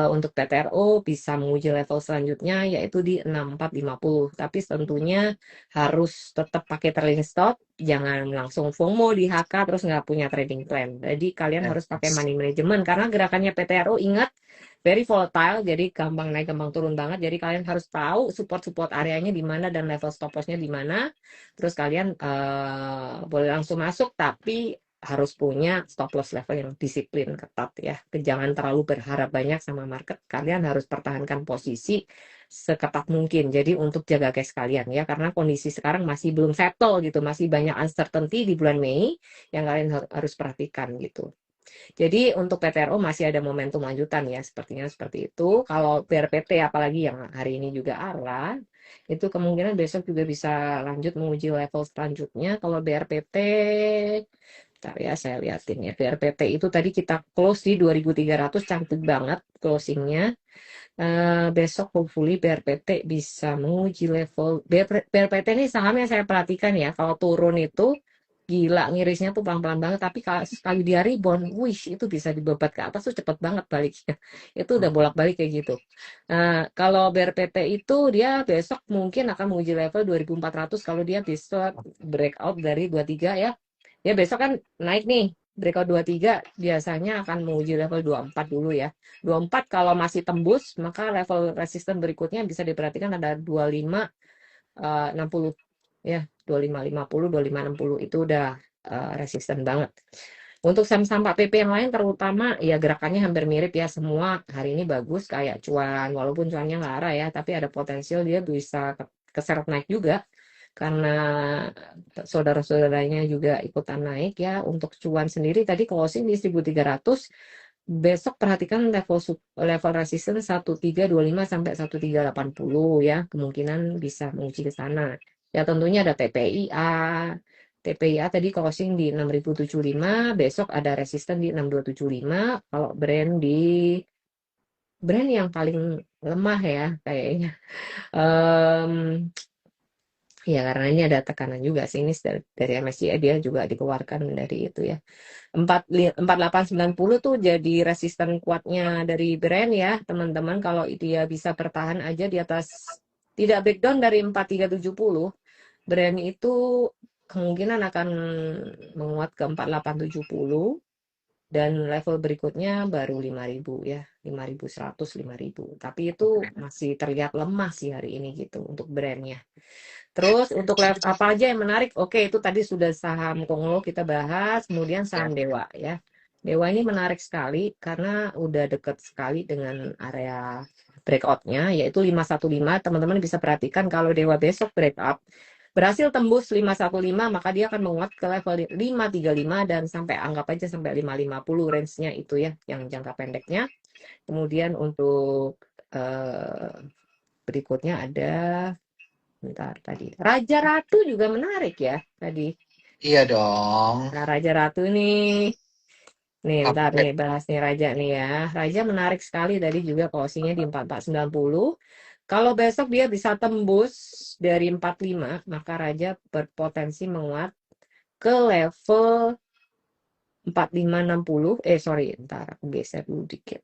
untuk PTRO bisa menguji level selanjutnya yaitu di 6450. Tapi tentunya harus tetap pakai trailing stop, jangan langsung FOMO di HK terus nggak punya trading plan. Jadi kalian harus pakai money management karena gerakannya PTRO ingat very volatile, jadi gampang naik gampang turun banget. Jadi kalian harus tahu support areanya di mana dan level stop lossnya di mana. Terus kalian boleh langsung masuk, tapi harus punya stop loss level yang disiplin ketat ya. Jangan terlalu berharap banyak sama market. Kalian harus pertahankan posisi seketat mungkin. Jadi untuk jaga cash kalian ya, karena kondisi sekarang masih belum settle gitu, masih banyak uncertainty di bulan Mei yang kalian harus perhatikan gitu. Jadi untuk PTRO masih ada momentum lanjutan ya, sepertinya seperti itu. Kalau BRPT apalagi yang hari ini juga arah, itu kemungkinan besok juga bisa lanjut menguji level selanjutnya. Kalau BRPT, bentar ya saya liatin ya. BRPT itu tadi kita close di 2.300, cantik banget closingnya. Besok hopefully BRPT bisa menguji level. BRPT ini sahamnya saya perhatikan ya, kalau turun itu gila ngirisnya tuh pelan-pelan banget, tapi kalau sekali dia rebound, wish itu bisa dibebat ke atas tuh cepet banget baliknya. Itu udah bolak-balik kayak gitu. Kalau BRPT itu dia besok mungkin akan menguji level 2.400 kalau dia bisa breakout dari 23 ya. Ya besok kan naik nih, breakout 23 biasanya akan menguji level 24 dulu ya. 24 kalau masih tembus, maka level resisten berikutnya bisa diperhatikan ada 25 60 ya, 2550, 2560 itu udah resisten banget. Untuk saham-saham Pak PP yang lain terutama ya gerakannya hampir mirip ya, semua hari ini bagus kayak cuan, walaupun cuannya nggak arah ya, tapi ada potensial dia bisa keseret naik juga karena saudara-saudaranya juga ikutan naik ya. Untuk cuan sendiri tadi closing di 1.300, besok perhatikan level resistance 1325 sampai 1380 ya, kemungkinan bisa menguji ke sana. Ya tentunya ada TPIA. TPIA tadi closing di 6075, besok ada resisten di 6275. Kalau brand yang paling lemah ya kayaknya. Ya karena ini ada tekanan juga sih, ini dari MSCI dia juga dikeluarkan dari itu ya. 4890 tuh jadi resisten kuatnya dari brand ya teman-teman. Kalau dia bisa bertahan aja di atas, tidak breakdown dari 4370, brand itu kemungkinan akan menguat ke 4870 dan level berikutnya baru 5000 ya, 5100, 5000. Tapi itu masih terlihat lemah sih hari ini gitu untuk brandnya. Terus untuk level apa aja yang menarik? Oke, itu tadi sudah saham Konglo kita bahas, kemudian saham Dewa ya. Dewa ini menarik sekali karena udah deket sekali dengan area breakout-nya, yaitu 515. Teman-teman bisa perhatikan kalau Dewa besok breakout, berhasil tembus 515, maka dia akan menguat ke level 535 dan sampai anggap aja sampai 550 range-nya itu ya, yang jangka pendeknya. Kemudian untuk berikutnya ada bentar tadi. Raja Ratu juga menarik ya tadi. Iya dong. Nah, Raja Ratu nih. Nih, ntar nih bahas nih Raja nih ya. Raja menarik sekali tadi juga closingnya di 4490. Kalau besok dia bisa tembus dari 45, maka Raja berpotensi menguat ke level 4560. Sorry, ntar aku geser dulu dikit.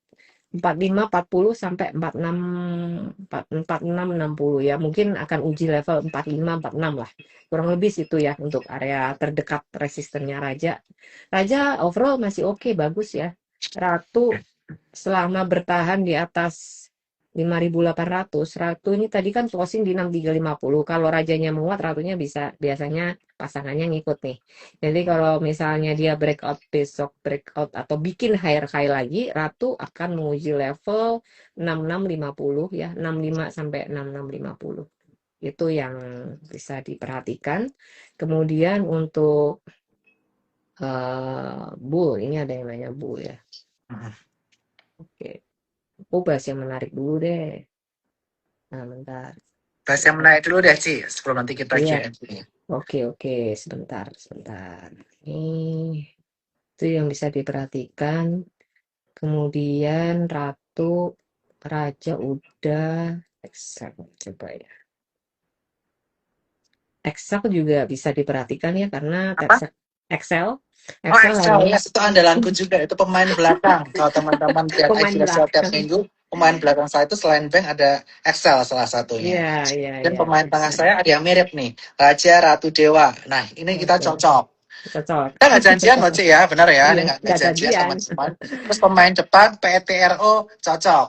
4540 sampai 4660 ya, mungkin akan uji level 4546 lah, kurang lebih situ ya untuk area terdekat resistennya Raja. Raja overall masih oke, bagus ya. Ratu selama bertahan di atas 5.800, Ratu ini tadi kan closing di 6350. Kalau Rajanya menguat, Ratunya bisa biasanya pasangannya ngikut nih. Jadi kalau misalnya dia breakout besok, breakout atau bikin higher high lagi, Ratu akan menguji level 6650 ya, 65 sampai 6650. Itu yang bisa diperhatikan. Kemudian untuk bull, ini ada yang nanya bull ya. Oke. Aku bahas yang menarik dulu deh. Nah, bentar. Bahas yang menarik dulu deh, Ci, sebelum nanti kita Iya. Q&A. Oke, sebentar. Ini itu yang bisa diperhatikan. Kemudian Ratu, Raja udah, Excel coba ya. Excel juga bisa diperhatikan ya karena Apa? Excel Excel, yes, itu andalanku juga. Itu pemain belakang. Kalau teman-teman lihat pemain IG Leslie tiap belakang. minggu, pemain belakang saya itu selain bank ada Excel salah satunya. Iya. Dan pemain tengah saya ada yang mirip nih, Raja Ratu Dewa. Nah, ini kita cocok. Cocok. Kita nggak janjian loh, Cik ya, benar ya, Iya, ini nggak nggak janjian jadian. teman-teman. Terus pemain depan PTRO cocok.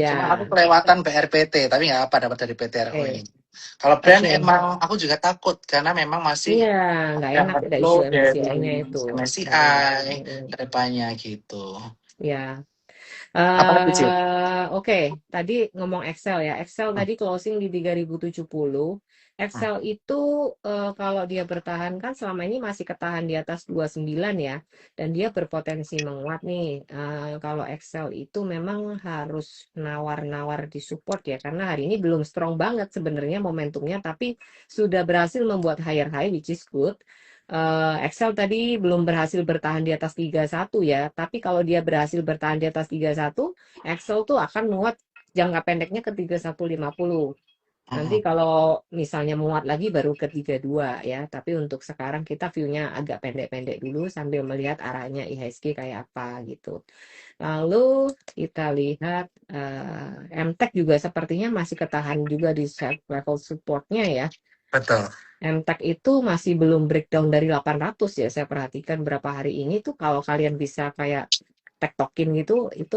Cuma aku Iya, kelewatan BRPT, tapi nggak apa dapat dari PTRO oke, ini. Kalau brand oke. emang aku juga takut karena memang masih Iya, nggak ada enak ada isu flow MSCI-nya dari itu. MSCI Mm-mm. ke depannya gitu. Ya, Apalagi Cik? Oke, tadi ngomong Excel ya. Excel Hmm, tadi closing di 3070. hmm, Excel itu kalau dia bertahan kan selama ini masih ketahan di atas 29 ya. Dan dia berpotensi menguat nih. Kalau Excel itu memang harus nawar-nawar di support ya. Karena hari ini belum strong banget sebenarnya momentumnya. Tapi sudah berhasil membuat higher high which is good. Excel tadi belum berhasil bertahan di atas 31 ya, tapi kalau dia berhasil bertahan di atas 31, Excel tuh akan muat jangka pendeknya ke 3150. Nanti hmm. kalau misalnya muat lagi baru ke 32 ya, tapi untuk sekarang kita view-nya agak pendek-pendek dulu sambil melihat arahnya IHSG kayak apa gitu. Lalu kita lihat MTEK juga sepertinya masih ketahan juga di level support-nya ya. Betul. MTEK itu masih belum breakdown dari 800 ya. Saya perhatikan berapa hari ini tuh kalau kalian bisa kayak tektokin gitu, itu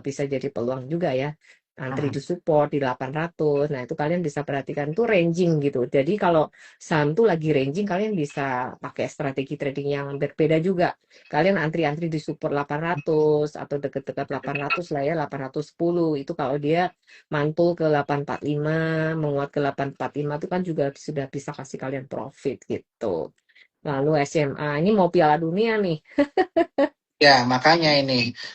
bisa jadi peluang juga ya. Antri Hmm. di support di 800. Nah, itu kalian bisa perhatikan tuh ranging gitu. Jadi kalau saham tuh lagi ranging, kalian bisa pakai strategi trading yang berbeda juga. Kalian antri-antri di support 800 atau deket-deket 800 lah ya, 810. Itu kalau dia mantul ke 845, menguat ke 845 itu kan juga sudah bisa kasih kalian profit gitu. Lalu SMA ini mau Piala Dunia nih. Ya, makanya ini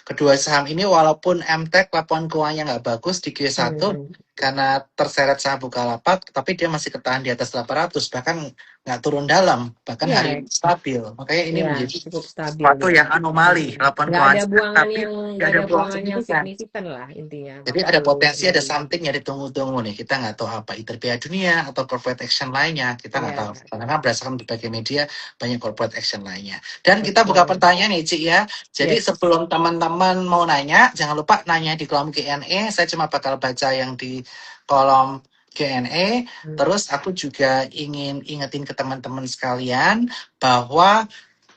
kedua saham ini walaupun MTEK laporan keuangannya nggak bagus di Q1 Hmm. karena terseret saham Bukalapak, tapi dia masih ketahan di atas 800, bahkan nggak turun dalam, bahkan hari Ya, ini stabil. Makanya ini ya menjadi cukup stabil sesuatu gitu. yang anomali laporan Nggak keuangan ada sehat, buangan tapi yang nggak nggak ada ada buang buangan yang signifikan. signifikan lah intinya Jadi waktu ada potensi, ada kemarin. something yang ditunggu-tunggu nih. Kita nggak tahu apa, either Piala Dunia atau corporate action lainnya. Kita nggak tahu. Ya, Karena kan berdasarkan berbagai media, banyak corporate action lainnya. Dan kita buka betul. pertanyaan nih, Cik ya. Jadi Yes. sebelum teman-teman mau nanya, jangan lupa nanya di kolom Q&A. Saya cuma bakal baca yang di kolom Q&A. Hmm. Terus aku juga ingin ingetin ke teman-teman sekalian bahwa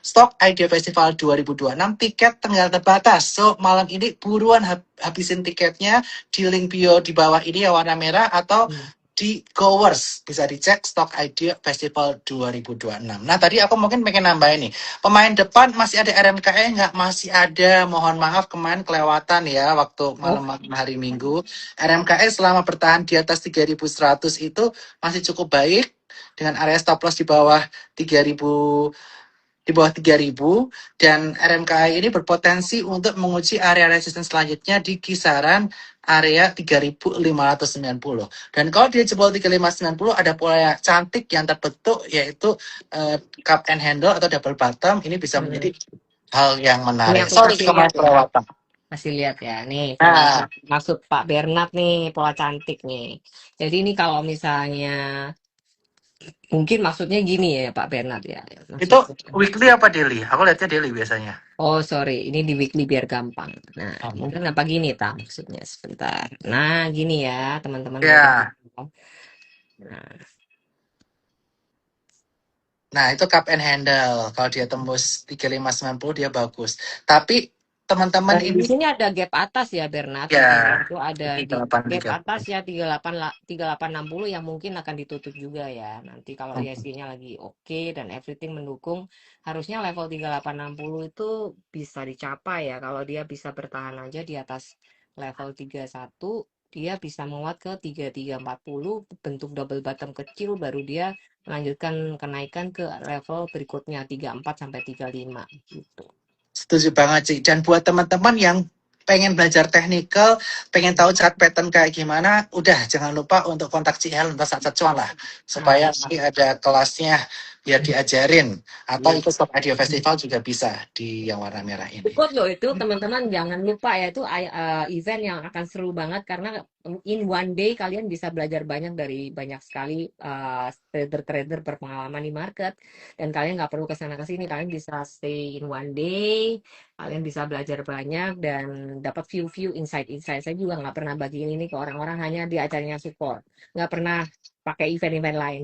Stok Idea Festival 2026 tiket tinggal terbatas. So, malam ini buruan habisin tiketnya di link bio di bawah ini yang warna merah atau Hmm. di Goers. Bisa dicek Stok Idea Festival 2026. Nah, tadi aku mungkin pengen nambahin nih. Pemain depan masih ada RMKE nggak? Masih ada. Mohon maaf kemarin kelewatan ya waktu Oh, malam hari Minggu. RMKE selama bertahan di atas 3.100 itu masih cukup baik dengan area stop loss di bawah 3.000 dan RMKI ini berpotensi untuk menguji area resistance selanjutnya di kisaran area 3.590. Dan kalau dia jebol 3.590 ada pola cantik yang terbentuk yaitu cup and handle atau double bottom, ini bisa hmm. menjadi hal yang Ini menarik. aku Sorry kasih kemarin lihat ya. kelewatan. Kasih lihat ya. Nih, pola Nah, maksud Pak Bernard nih, pola cantik nih. Jadi ini kalau misalnya mungkin maksudnya gini ya Pak Bernard ya. itu Maksudnya. weekly apa daily? Aku lihatnya daily biasanya. Oh sorry, ini di weekly biar gampang. Nah, mungkin apa gini tak maksudnya sebentar. Nah, gini ya teman-teman lihat ini. Ya, Nah, nah itu cup and handle. Kalau dia tembus 3.590 dia bagus. Tapi teman-teman dan di ini sini ada gap atas ya Bernard, intinya ya itu ada di gap 3830. atas ya 3860 yang mungkin akan ditutup juga ya. Nanti kalau ISG-nya lagi oke dan everything mendukung, harusnya level 3860 itu bisa dicapai ya. Kalau dia bisa bertahan aja di atas level 31, dia bisa menguat ke 3340, bentuk double bottom kecil baru dia melanjutkan kenaikan ke level berikutnya 34 sampai 35 gitu. Setuju banget sih. Dan buat teman-teman yang pengen belajar teknikal, pengen tahu chart pattern kayak gimana, udah jangan lupa untuk kontak Helen atau Sat Cuan lah. Supaya Nah, nanti ada kelasnya biar diajarin. Atau ikut Stop Idea Festival juga bisa di yang warna merah ini. ikut loh itu teman-teman jangan lupa ya itu event yang akan seru banget karena in one day kalian bisa belajar banyak dari banyak sekali trader-trader berpengalaman di market dan kalian nggak perlu kesana kesini kalian bisa stay in one day kalian bisa belajar banyak dan dapat view-view insight-insight. Saya juga nggak pernah bagi ini ke orang-orang hanya di acaranya support nggak pernah pakai event-event lain.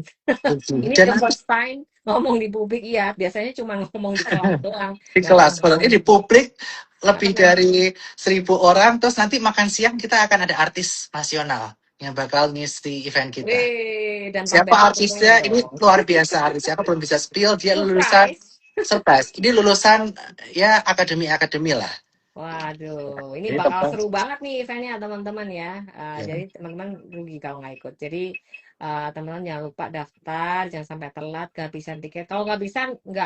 Ini Dan the nanti first time ngomong di publik iya, biasanya cuma ngomong di kelas doang, Di nggak kelas. Kalau pernah, ini di publik nggak lebih pernah. dari 1.000 orang. Terus nanti makan siang kita akan ada artis nasional yang bakal ngisi event kita. Wih, dan Pak Siapa Bernard tentunya artisnya? Ini dong. luar biasa artisnya. Aku belum bisa spill. Dia lulusan Surprise. surprise. Ini lulusan ya akademi-akademi lah. Waduh, ini Ini bakal teman. seru banget nih eventnya teman-teman ya. Ya. Jadi teman-teman rugi kalau nggak ikut. Jadi teman-teman jangan lupa daftar, jangan sampai telat kehabisan tiket. Kalau nggak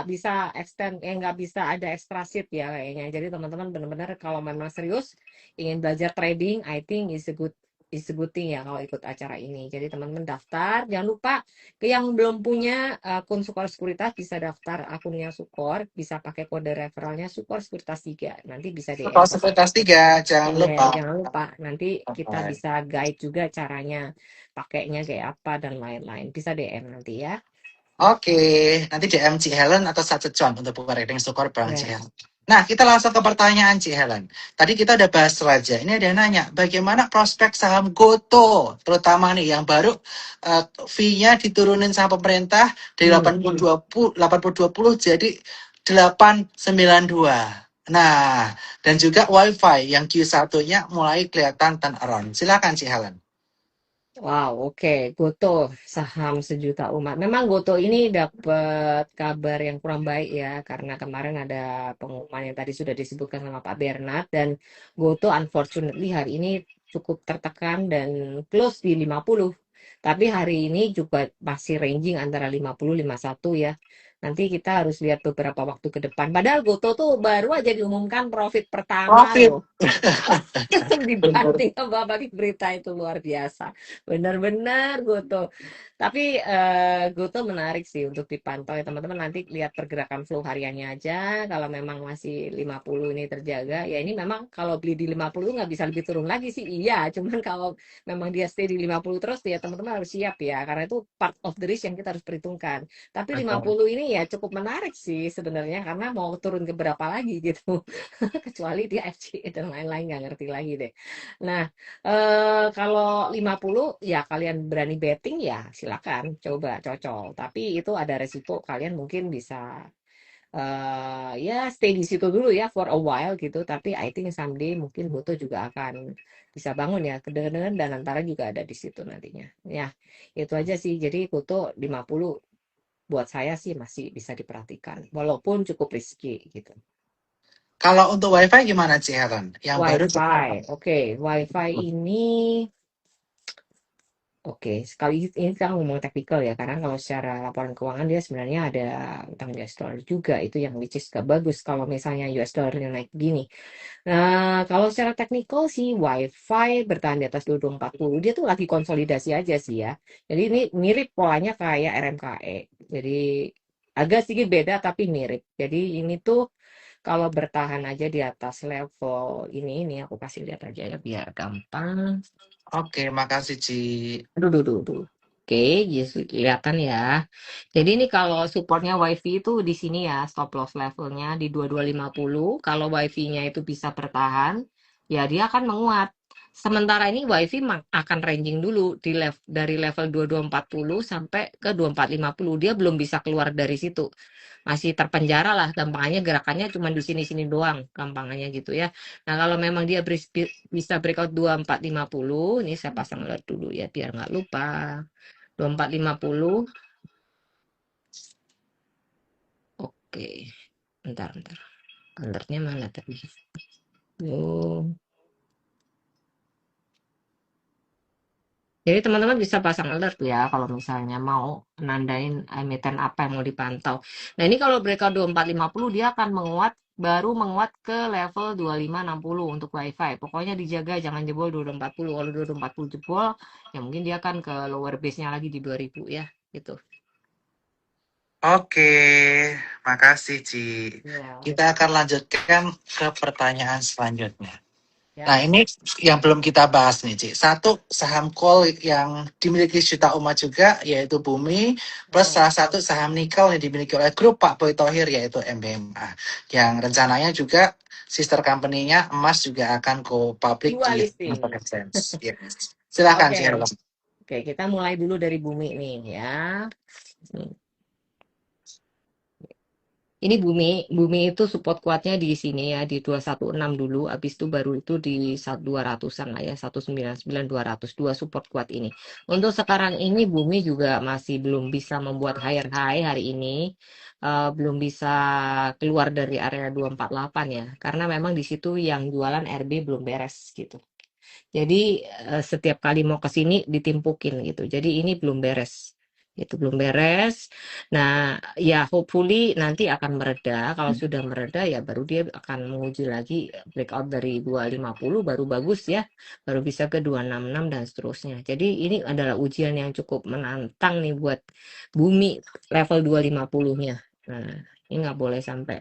bisa extend, nggak bisa ada extra seat ya kayaknya. Jadi teman-teman benar-benar kalau memang serius ingin belajar trading, I think is a good thing ya kalau ikut acara ini. Jadi teman-teman daftar, jangan lupa yang belum punya akun Sukor Sekuritas bisa daftar akunnya Sukor, bisa pakai kode referralnya Sukor Sekuritas 3. Nanti bisa Kalau DM. sekuritas 3, jangan Iya, lupa. jangan lupa. Nanti kita Oke. bisa guide juga caranya pakainya kayak apa dan lain-lain. Bisa DM nanti ya. Oke, nanti DM Ci Helen atau Satsejon untuk buka rekening Sukor Bank Ci Ya. Helen. Nah, kita langsung ke pertanyaan Ci Helen. Tadi kita udah bahas Raja. Ini ada yang nanya, bagaimana prospek saham Goto, terutama nih yang baru fee-nya diturunin sama pemerintah dari Hmm. 80-20 jadi 892. Nah, dan juga WiFi yang Q1-nya mulai kelihatan turn around. Silakan Ci Helen. Wow, oke. Goto, saham sejuta umat. Memang Goto ini dapat kabar yang kurang baik ya, karena kemarin ada pengumuman yang tadi sudah disebutkan sama Pak Bernard, dan Goto unfortunately hari ini cukup tertekan dan close di 50. Tapi hari ini juga masih ranging antara 50-51 ya. Nanti kita harus lihat beberapa waktu ke depan. Padahal Goto tuh baru aja diumumkan profit pertama Profit. loh. Dibanting sama bagi berita itu luar biasa. Benar-benar Goto. Tapi Goto menarik sih untuk dipantau ya teman-teman. Nanti lihat pergerakan flow hariannya aja. Kalau memang masih 50 ini terjaga, ya ini memang kalau beli di 50 nggak bisa lebih turun lagi sih. Iya, cuman kalau memang dia stay di 50 terus ya teman-teman harus siap ya. Karena itu part of the risk yang kita harus perhitungkan. Tapi 50 ini ya cukup menarik sih sebenarnya karena mau turun ke berapa lagi gitu. Kecuali dia FCE dan lain-lain nggak ngerti lagi deh. Nah, kalau 50 ya kalian berani betting ya silakan coba cocol. Tapi itu ada resiko kalian mungkin bisa ya stay di situ dulu ya for a while gitu. Tapi I think someday mungkin Goto juga akan bisa bangun ya. Kedengeran dan antara juga ada di situ nantinya. Ya, itu aja sih. Jadi Goto 50 buat saya sih masih bisa diperhatikan. Walaupun cukup risky gitu. Kalau untuk WiFi gimana Ci Helen? Yang baru WiFi, oke. WiFi ini, oke. Sekali ini kita ngomong teknikal ya, karena kalau secara laporan keuangan dia sebenarnya ada utang US dollar juga, itu yang which is gak bagus kalau misalnya US dollarnya naik gini. Nah, kalau secara teknikal sih WiFi bertahan di atas 2240, dia tuh lagi konsolidasi aja sih ya. Jadi ini mirip polanya kayak RMKE. Jadi agak sedikit beda tapi mirip. Jadi ini tuh kalau bertahan aja di atas level ini aku kasih lihat aja ya biar gampang. Oke, makasih Ci. Aduh, duh, duh, duh. Oke, kelihatan ya. Jadi ini kalau supportnya WiFi itu di sini ya, stop loss levelnya di 2250. Kalau WiFi-nya itu bisa bertahan, ya dia akan menguat. Sementara ini WiFi akan ranging dulu dari level 2240 sampai ke 2450. Dia belum bisa keluar dari situ. Masih terpenjara lah gampangannya, gerakannya cuma di sini-sini doang gampangannya gitu ya. Nah, kalau memang dia bisa breakout 2450, ini saya pasang alert dulu ya biar nggak lupa. 2450. Oke, bentar. Alertnya mana tadi? Oh. Jadi teman-teman bisa pasang alert ya kalau misalnya mau nandain emiten apa yang mau dipantau. Nah ini kalau breakout 2450 dia akan baru menguat ke level 2560 untuk WiFi. Pokoknya dijaga jangan jebol 2240. Kalau 2240 jebol ya mungkin dia akan ke lower base-nya lagi di 2000 ya gitu. Oke, makasih Ci. Ya, Kita akan lanjutkan ke pertanyaan selanjutnya. ya. Nah, ini yang belum kita bahas nih, Ci. Satu, saham call yang dimiliki Juta Umat juga, yaitu Bumi, plus Hmm. salah satu saham nikel yang dimiliki oleh grup Pak Boy Thohir, yaitu MBMA. Yang rencananya juga sister company-nya Emas juga akan go public Dua di Nasdaq listing. Exchange. Yes. Silakan, Ci. Oke. Oke, kita mulai dulu dari Bumi nih ya. Ini bumi itu support kuatnya di sini ya di 216 dulu, habis itu baru itu di 200-an lah ya, 199 200 dua support kuat ini. Untuk sekarang ini bumi juga masih belum bisa membuat higher high hari ini. Belum bisa keluar dari area 248 ya, karena memang di situ yang jualan RB belum beres gitu. Jadi setiap kali mau ke sini ditimpukin gitu. Jadi ini belum beres. Itu belum beres. Nah, ya hopefully nanti akan mereda. Kalau sudah mereda ya baru dia akan menguji lagi breakout dari 250 baru bagus ya. Baru bisa ke 266 dan seterusnya. Jadi ini adalah ujian yang cukup menantang nih buat bumi level 250-nya. Nah, ini nggak boleh sampai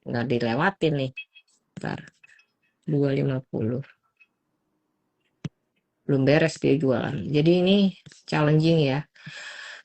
nggak dilewatin nih. Ntar 250 belum beres dia jualan. Jadi ini challenging ya.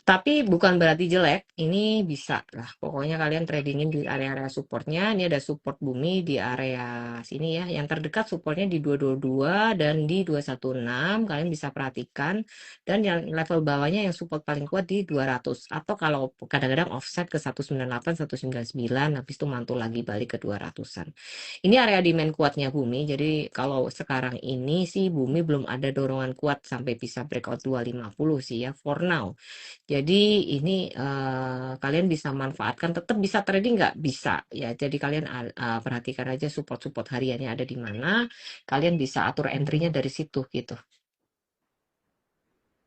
Tapi bukan berarti jelek, ini bisa lah. Pokoknya kalian tradingin di area-area supportnya. Ini ada support bumi di area sini ya. Yang terdekat supportnya di 222 dan di 216. Kalian bisa perhatikan. Dan yang level bawahnya yang support paling kuat di 200. Atau kalau kadang-kadang offset ke 198, 199. Habis itu mantul lagi balik ke 200-an. Ini area demand kuatnya bumi. Jadi kalau sekarang ini sih bumi belum ada dorongan kuat sampai bisa breakout 250 sih ya for now. Jadi ini kalian bisa manfaatkan, tetap bisa trading nggak? Bisa ya. Jadi kalian perhatikan aja support-support hariannya ada di mana. Kalian bisa atur entry-nya dari situ gitu.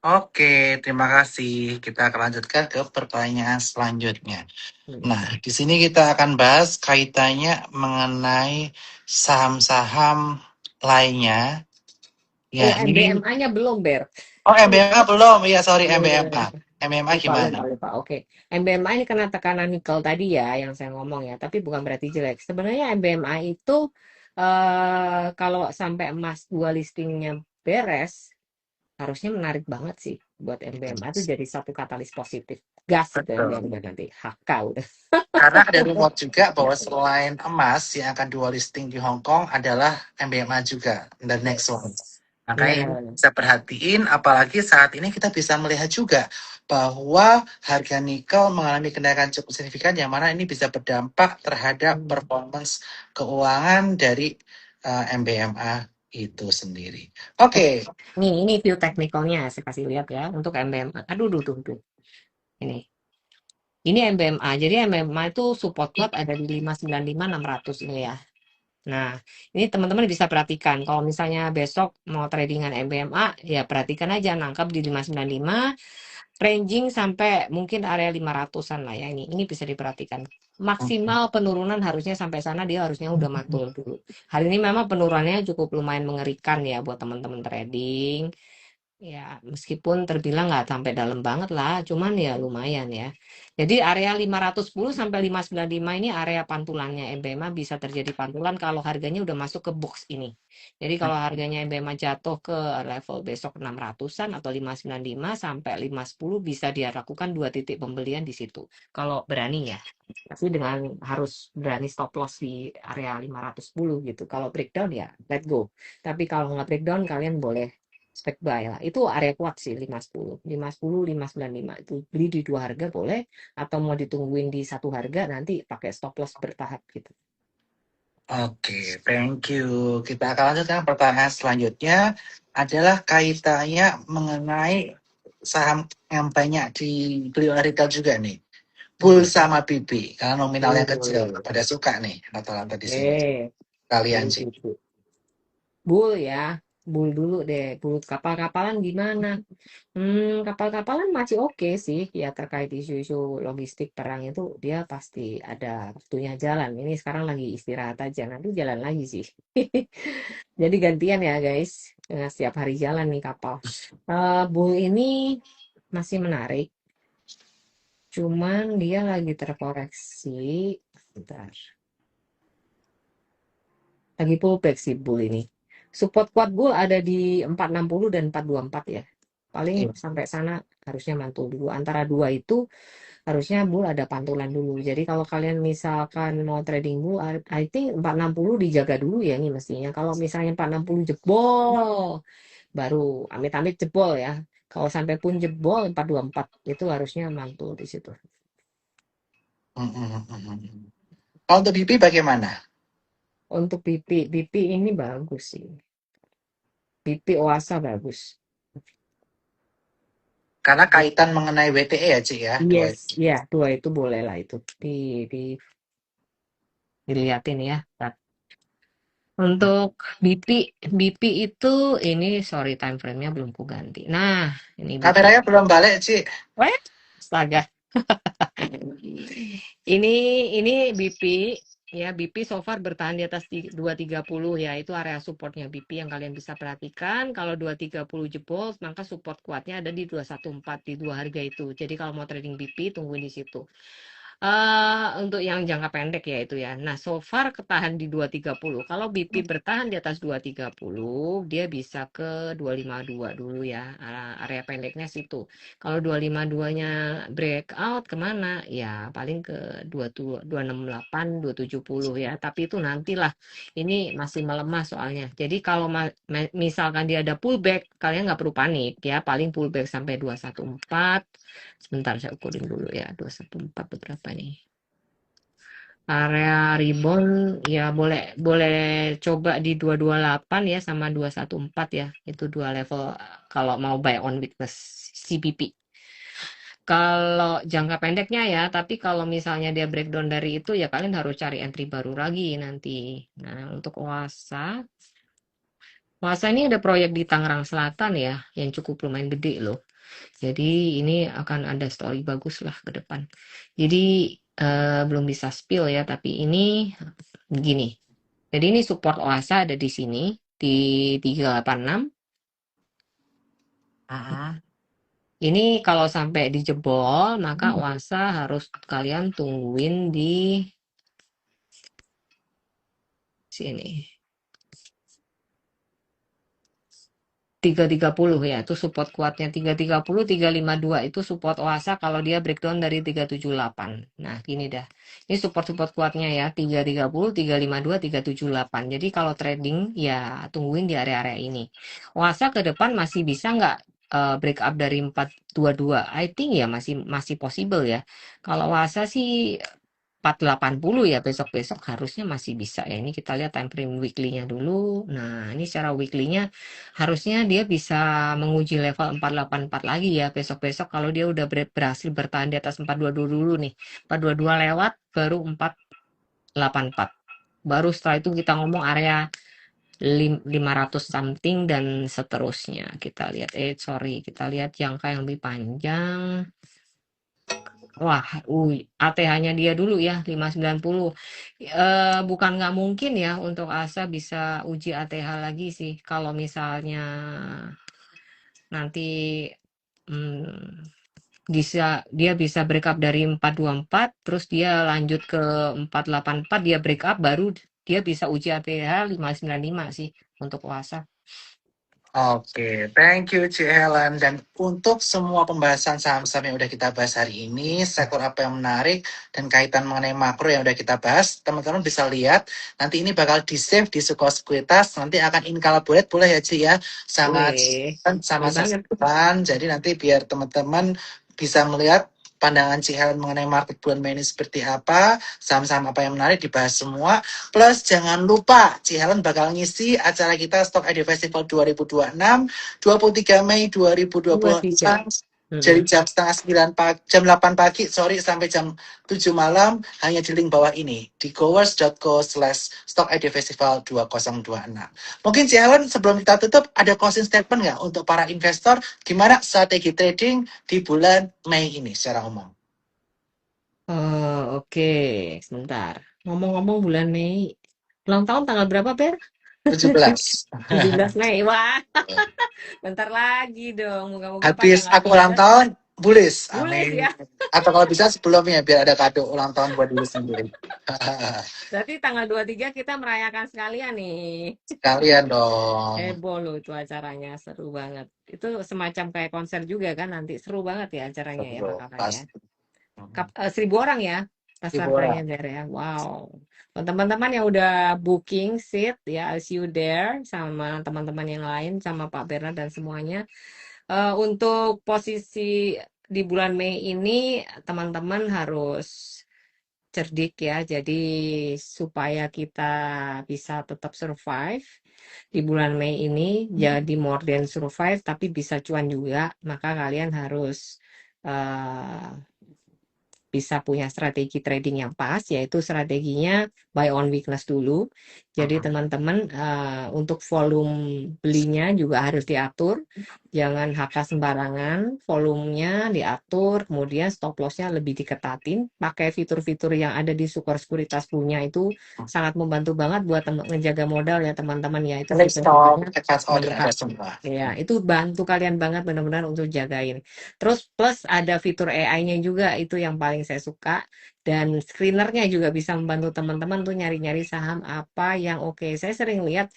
Oke, terima kasih. Kita akan lanjutkan ke pertanyaan selanjutnya. Nah, di sini kita akan bahas kaitannya mengenai saham-saham lainnya. Oh, Ya, ini MBMA-nya belum, Ber. MBMA belum. Ya, sorry Iya, benar MBMA. benar. MBMA Lupa, lupa, gimana? lupa. Oke. MBMA ini kena tekanan nikel tadi ya yang saya ngomong ya, tapi bukan berarti jelek. Sebenarnya MBMA itu kalau sampai emas dua listingnya beres, harusnya menarik banget sih buat MBMA itu jadi satu katalis positif. Gas itu Betul. MBMA nanti. HK udah. Karena ada rumor juga bahwa selain emas yang akan dual listing di Hong Kong adalah MBMA juga, the next one. Yes. Makanya ini Benar. bisa perhatiin, apalagi saat ini kita bisa melihat juga bahwa harga nikel mengalami kenaikan cukup signifikan, yang mana ini bisa berdampak terhadap Hmm. performance keuangan dari MBMA itu sendiri. Oke. Oke, Ini view teknikalnya saya kasih lihat ya untuk MBMA. Aduh, duh, duh, duh. Ini MBMA. Jadi MBMA itu support kuat ada di 595 600 ini ya. Nah, ini teman-teman bisa perhatikan. Kalau misalnya besok mau tradingan MBMA, ya perhatikan aja nangkap di 595, ranging sampai mungkin area 500-an lah ya ini. Ini bisa diperhatikan. Maksimal penurunan harusnya sampai sana dia harusnya udah mantul dulu. Hari ini memang penurunannya cukup lumayan mengerikan ya buat teman-teman trading. Ya, meskipun terbilang nggak sampai dalam banget lah, cuman ya lumayan ya. Jadi area 510 sampai 595 ini area pantulannya MBMA bisa terjadi pantulan kalau harganya udah masuk ke box ini. Jadi kalau harganya MBMA jatuh ke level besok 600-an atau 595 sampai 510 bisa dia lakukan dua titik pembelian di situ. Kalau berani ya. Tapi dengan harus berani stop loss di area 510 gitu. Kalau breakdown ya let go. Tapi kalau nggak breakdown kalian boleh spek buy lah. Itu area kuat sih 510. 510, 595 itu beli di dua harga boleh atau mau ditungguin di satu harga nanti pakai stop loss bertahap gitu. oke, thank you. Kita akan lanjutkan pertanyaan selanjutnya adalah kaitannya mengenai saham yang banyak dibeli oleh retail juga nih. Bull Hmm. sama BB, karena nominalnya kecil. Oh, Pada suka nih rata-rata di sini. eh, Kalian sih. gitu. Bull ya, bull dulu deh. Bull kapal-kapalan gimana? Kapal-kapalan masih oke sih. Ya terkait isu-isu logistik perang itu dia pasti ada waktunya jalan. Ini sekarang lagi istirahat aja. Nanti jalan lagi sih. Jadi gantian ya guys. Setiap hari jalan nih kapal. Bull ini masih menarik. Cuman dia lagi terkoreksi. Bentar. Lagi pullback sih bull ini. Support kuat bull ada di 460 dan 424 ya. Paling Iya. sampai sana harusnya mantul dulu. Antara dua itu harusnya bull ada pantulan dulu. Jadi kalau kalian misalkan mau trading bull, I think 460 dijaga dulu ya ini mestinya. Kalau misalnya 460 jebol, baru amit-amit jebol ya. Kalau sampai pun jebol 424 itu harusnya mantul di situ. Mm, mm, mm, mm. Kalau untuk BP bagaimana? Untuk BP ini bagus sih. BP Oasa bagus. Karena kaitan mengenai WTE ya, Ci ya, dua Yes, itu. ya, dua itu boleh lah itu di diliatin ya. Tat. Untuk BP itu ini sorry time frame-nya belum ku ganti. Nah, ini BP. Kameranya belum balik, Ci. Weh, astaga. Ini BP ya, BP so far bertahan di atas 230 ya, itu area supportnya BP yang kalian bisa perhatikan. Kalau 230 jebol, maka support kuatnya ada di 214 di dua harga itu. Jadi kalau mau trading BP tungguin di situ. Untuk yang jangka pendek ya itu ya. Nah, so far ketahan di 230. Kalau BP bertahan di atas 230, dia bisa ke 252 dulu ya. Area pendeknya situ. Kalau 252-nya breakout kemana? Ya paling ke 268, 270 ya. Tapi itu nantilah. Ini masih melemah soalnya. Jadi kalau misalkan dia ada pullback, kalian nggak perlu panik ya. Paling pullback sampai 214. Sebentar saya ukurin dulu ya, 214 berapa nih? Area rebound ya boleh boleh coba di 228 ya sama 214 ya. Itu dua level kalau mau buy on weakness CPP. Kalau jangka pendeknya ya, tapi kalau misalnya dia breakdown dari itu ya kalian harus cari entry baru lagi nanti. Nah, untuk Oasa ini ada proyek di Tangerang Selatan ya, yang cukup lumayan gede loh. Jadi ini akan ada story bagus lah ke depan. Jadi belum bisa spill ya, tapi ini begini. Jadi ini support Oasa ada di sini di 386. Mhm. Ini kalau sampai dijebol, maka Oasa harus kalian tungguin di sini. 330 ya, itu support kuatnya 330, 352 itu support Oasa kalau dia breakdown dari 378. Nah, gini dah. Ini support-support kuatnya ya, 330, 352, 378. Jadi kalau trading ya tungguin di area-area ini. Oasa ke depan masih bisa nggak break up dari 422? I think ya masih masih possible ya. Kalau Oasa sih 480 ya besok-besok harusnya masih bisa ya. Ini kita lihat time frame weekly-nya dulu. Nah, ini secara weekly-nya harusnya dia bisa menguji level 484 lagi ya besok-besok kalau dia udah berhasil bertahan di atas 422 dulu nih. 422 lewat baru 484. Baru setelah itu kita ngomong area 500 something dan seterusnya. Kita lihat sorry, kita lihat jangka yang lebih panjang. Wah, ATH-nya dia dulu ya 590. Bukan nggak mungkin ya untuk ASA bisa uji ATH lagi sih kalau misalnya nanti hmm, dia bisa break up dari 424 terus dia lanjut ke 484 dia break up baru dia bisa uji ATH 595 sih untuk ASA. Oke, thank you Ci Helen. Dan untuk semua pembahasan saham-saham yang udah kita bahas hari ini, sektor apa yang menarik, dan kaitan mengenai makro yang udah kita bahas, teman-teman bisa lihat, nanti ini bakal di-save di Suko Sekuritas, nanti akan incalculate, boleh ya Ci ya? Sangat Boleh. sama Boleh banget. sasaran, jadi nanti biar teman-teman bisa melihat pandangan Ci Helen mengenai market bulan Mei ini seperti apa, saham-saham apa yang menarik dibahas semua. Plus jangan lupa Ci Helen bakal ngisi acara kita Stock Idea Festival 2026 23 Mei Dua tiga. 2026 dari jam setengah 9 pagi, jam 8 pagi, sorry, sampai jam 7 malam hanya di link bawah ini di gowers.co/Stock Idea Festival 2026. Mungkin Ci Helen sebelum kita tutup ada closing statement nggak untuk para investor gimana strategi trading di bulan Mei ini secara umum? Oh, oke. Sebentar. Ngomong-ngomong bulan Mei. Ulang tahun tanggal berapa, Per? 17. 17 Mei. Wah, bentar lagi dong. Moga-moga pas Habis tanggal aku ulang 17 tahun, bullish. boleh Amin. ya. Atau kalau bisa sebelumnya biar ada kado ulang tahun buat diri sendiri. Berarti tanggal 23 kita merayakan sekalian nih. Sekalian dong. Heboh loh itu acaranya. Seru banget. Itu semacam kayak konser juga kan nanti. Seru banget ya acaranya ya bakalan ya. Pasti. 1.000 orang ya Ibu pesertanya orang. there ya. Wow. Buat teman-teman yang udah booking seat ya, I'll see you there sama teman-teman yang lain sama Pak Bernard dan semuanya. Untuk posisi di bulan Mei ini teman-teman harus cerdik ya. Jadi supaya kita bisa tetap survive di bulan Mei ini, jadi more than survive tapi bisa cuan juga, maka kalian harus eh, bisa punya strategi trading yang pas, yaitu strateginya buy on weakness dulu. Jadi teman-teman untuk volume belinya juga harus diatur, jangan HK sembarangan, volumenya diatur, kemudian stop lossnya lebih diketatin, pakai fitur-fitur yang ada di Sukor Sekuritas punya itu sangat membantu banget buat ngejaga modal ya teman-teman ya, itu Live stop, fitur-fiturnya advance order ada lengkap. semua. Ya, itu bantu kalian banget benar-benar untuk jagain. Terus plus ada fitur AI-nya juga, itu yang paling saya suka. Dan screenernya juga bisa membantu teman-teman tuh nyari-nyari saham apa yang oke. Saya sering lihat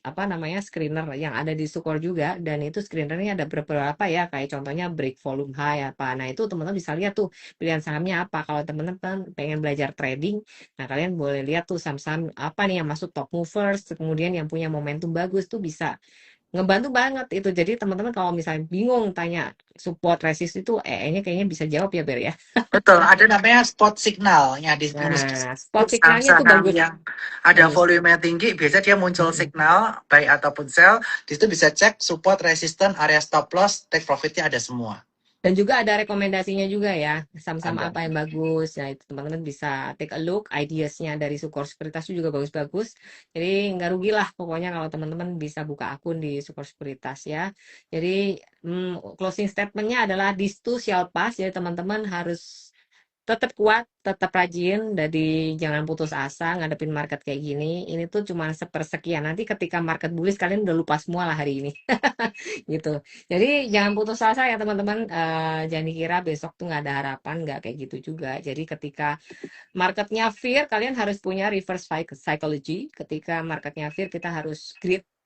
apa namanya screener yang ada di Sukor juga, dan itu screenernya ada beberapa ya, kayak contohnya break volume high apa. Nah itu teman-teman bisa lihat tuh pilihan sahamnya apa. Kalau teman-teman pengen belajar trading, nah kalian boleh lihat tuh saham-saham apa nih yang masuk top movers, kemudian yang punya momentum bagus tuh bisa ngebantu banget itu. Jadi teman-teman kalau misalnya bingung tanya support resist itu nya kayaknya bisa jawab ya Ber ya. Betul, ada namanya spot signalnya di Nah, spot signalnya itu saham bagus. yang ada Bagus. volume tinggi, biasanya dia muncul signal buy ataupun sell. Di situ bisa cek support, resistance, area stop loss, take profitnya ada semua. Dan juga ada rekomendasinya juga ya, saham-saham Ada. apa yang bagus. Nah, itu teman-teman bisa take a look, ideasnya dari Sukor Sekuritas itu juga bagus-bagus. Jadi nggak rugi lah pokoknya kalau teman-teman bisa buka akun di Sukor Sekuritas ya. Jadi closing statementnya adalah this too shall pass. Jadi teman-teman harus tetap kuat, tetap rajin, jadi jangan putus asa ngadepin market kayak gini. Ini tuh cuma sepersekian. Nanti ketika market bullish kalian udah lupa semua lah hari ini. Gitu. Jadi jangan putus asa ya teman-teman. Jangan dikira besok tuh nggak ada harapan, nggak kayak gitu juga. Jadi ketika marketnya fear, kalian harus punya reverse psychology. Ketika marketnya fear, kita harus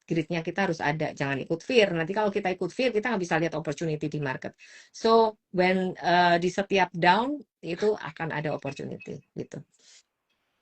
gridnya kita harus ada, jangan ikut fear. Nanti kalau kita ikut fear, kita nggak bisa lihat opportunity di market. So when di setiap down itu akan ada opportunity gitu.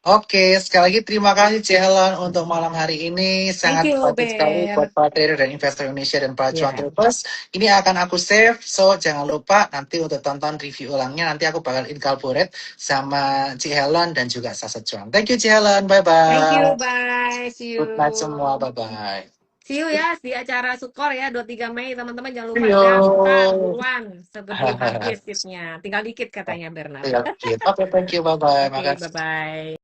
Oke, sekali lagi terima kasih C. Helen untuk malam hari ini. Thank Sangat you, membantu sekali Ber. buat para trader dan investor Indonesia dan para cuan Yeah. traders. Ini akan aku save, so jangan lupa nanti untuk tonton review ulangnya. Nanti aku bakal incorporate sama C. Helen dan juga Saset Cuan. Thank you, C. Helen. Bye-bye. Thank you, bye. See you. Good night semua. Bye-bye. See you ya di acara Sukor ya 23 Mei teman-teman, jangan lupa See you. daftar buruan sebelum habis seatnya. Tinggal dikit katanya Bernard. Oke, thank you. Bye-bye. Oke, Makasih. bye-bye.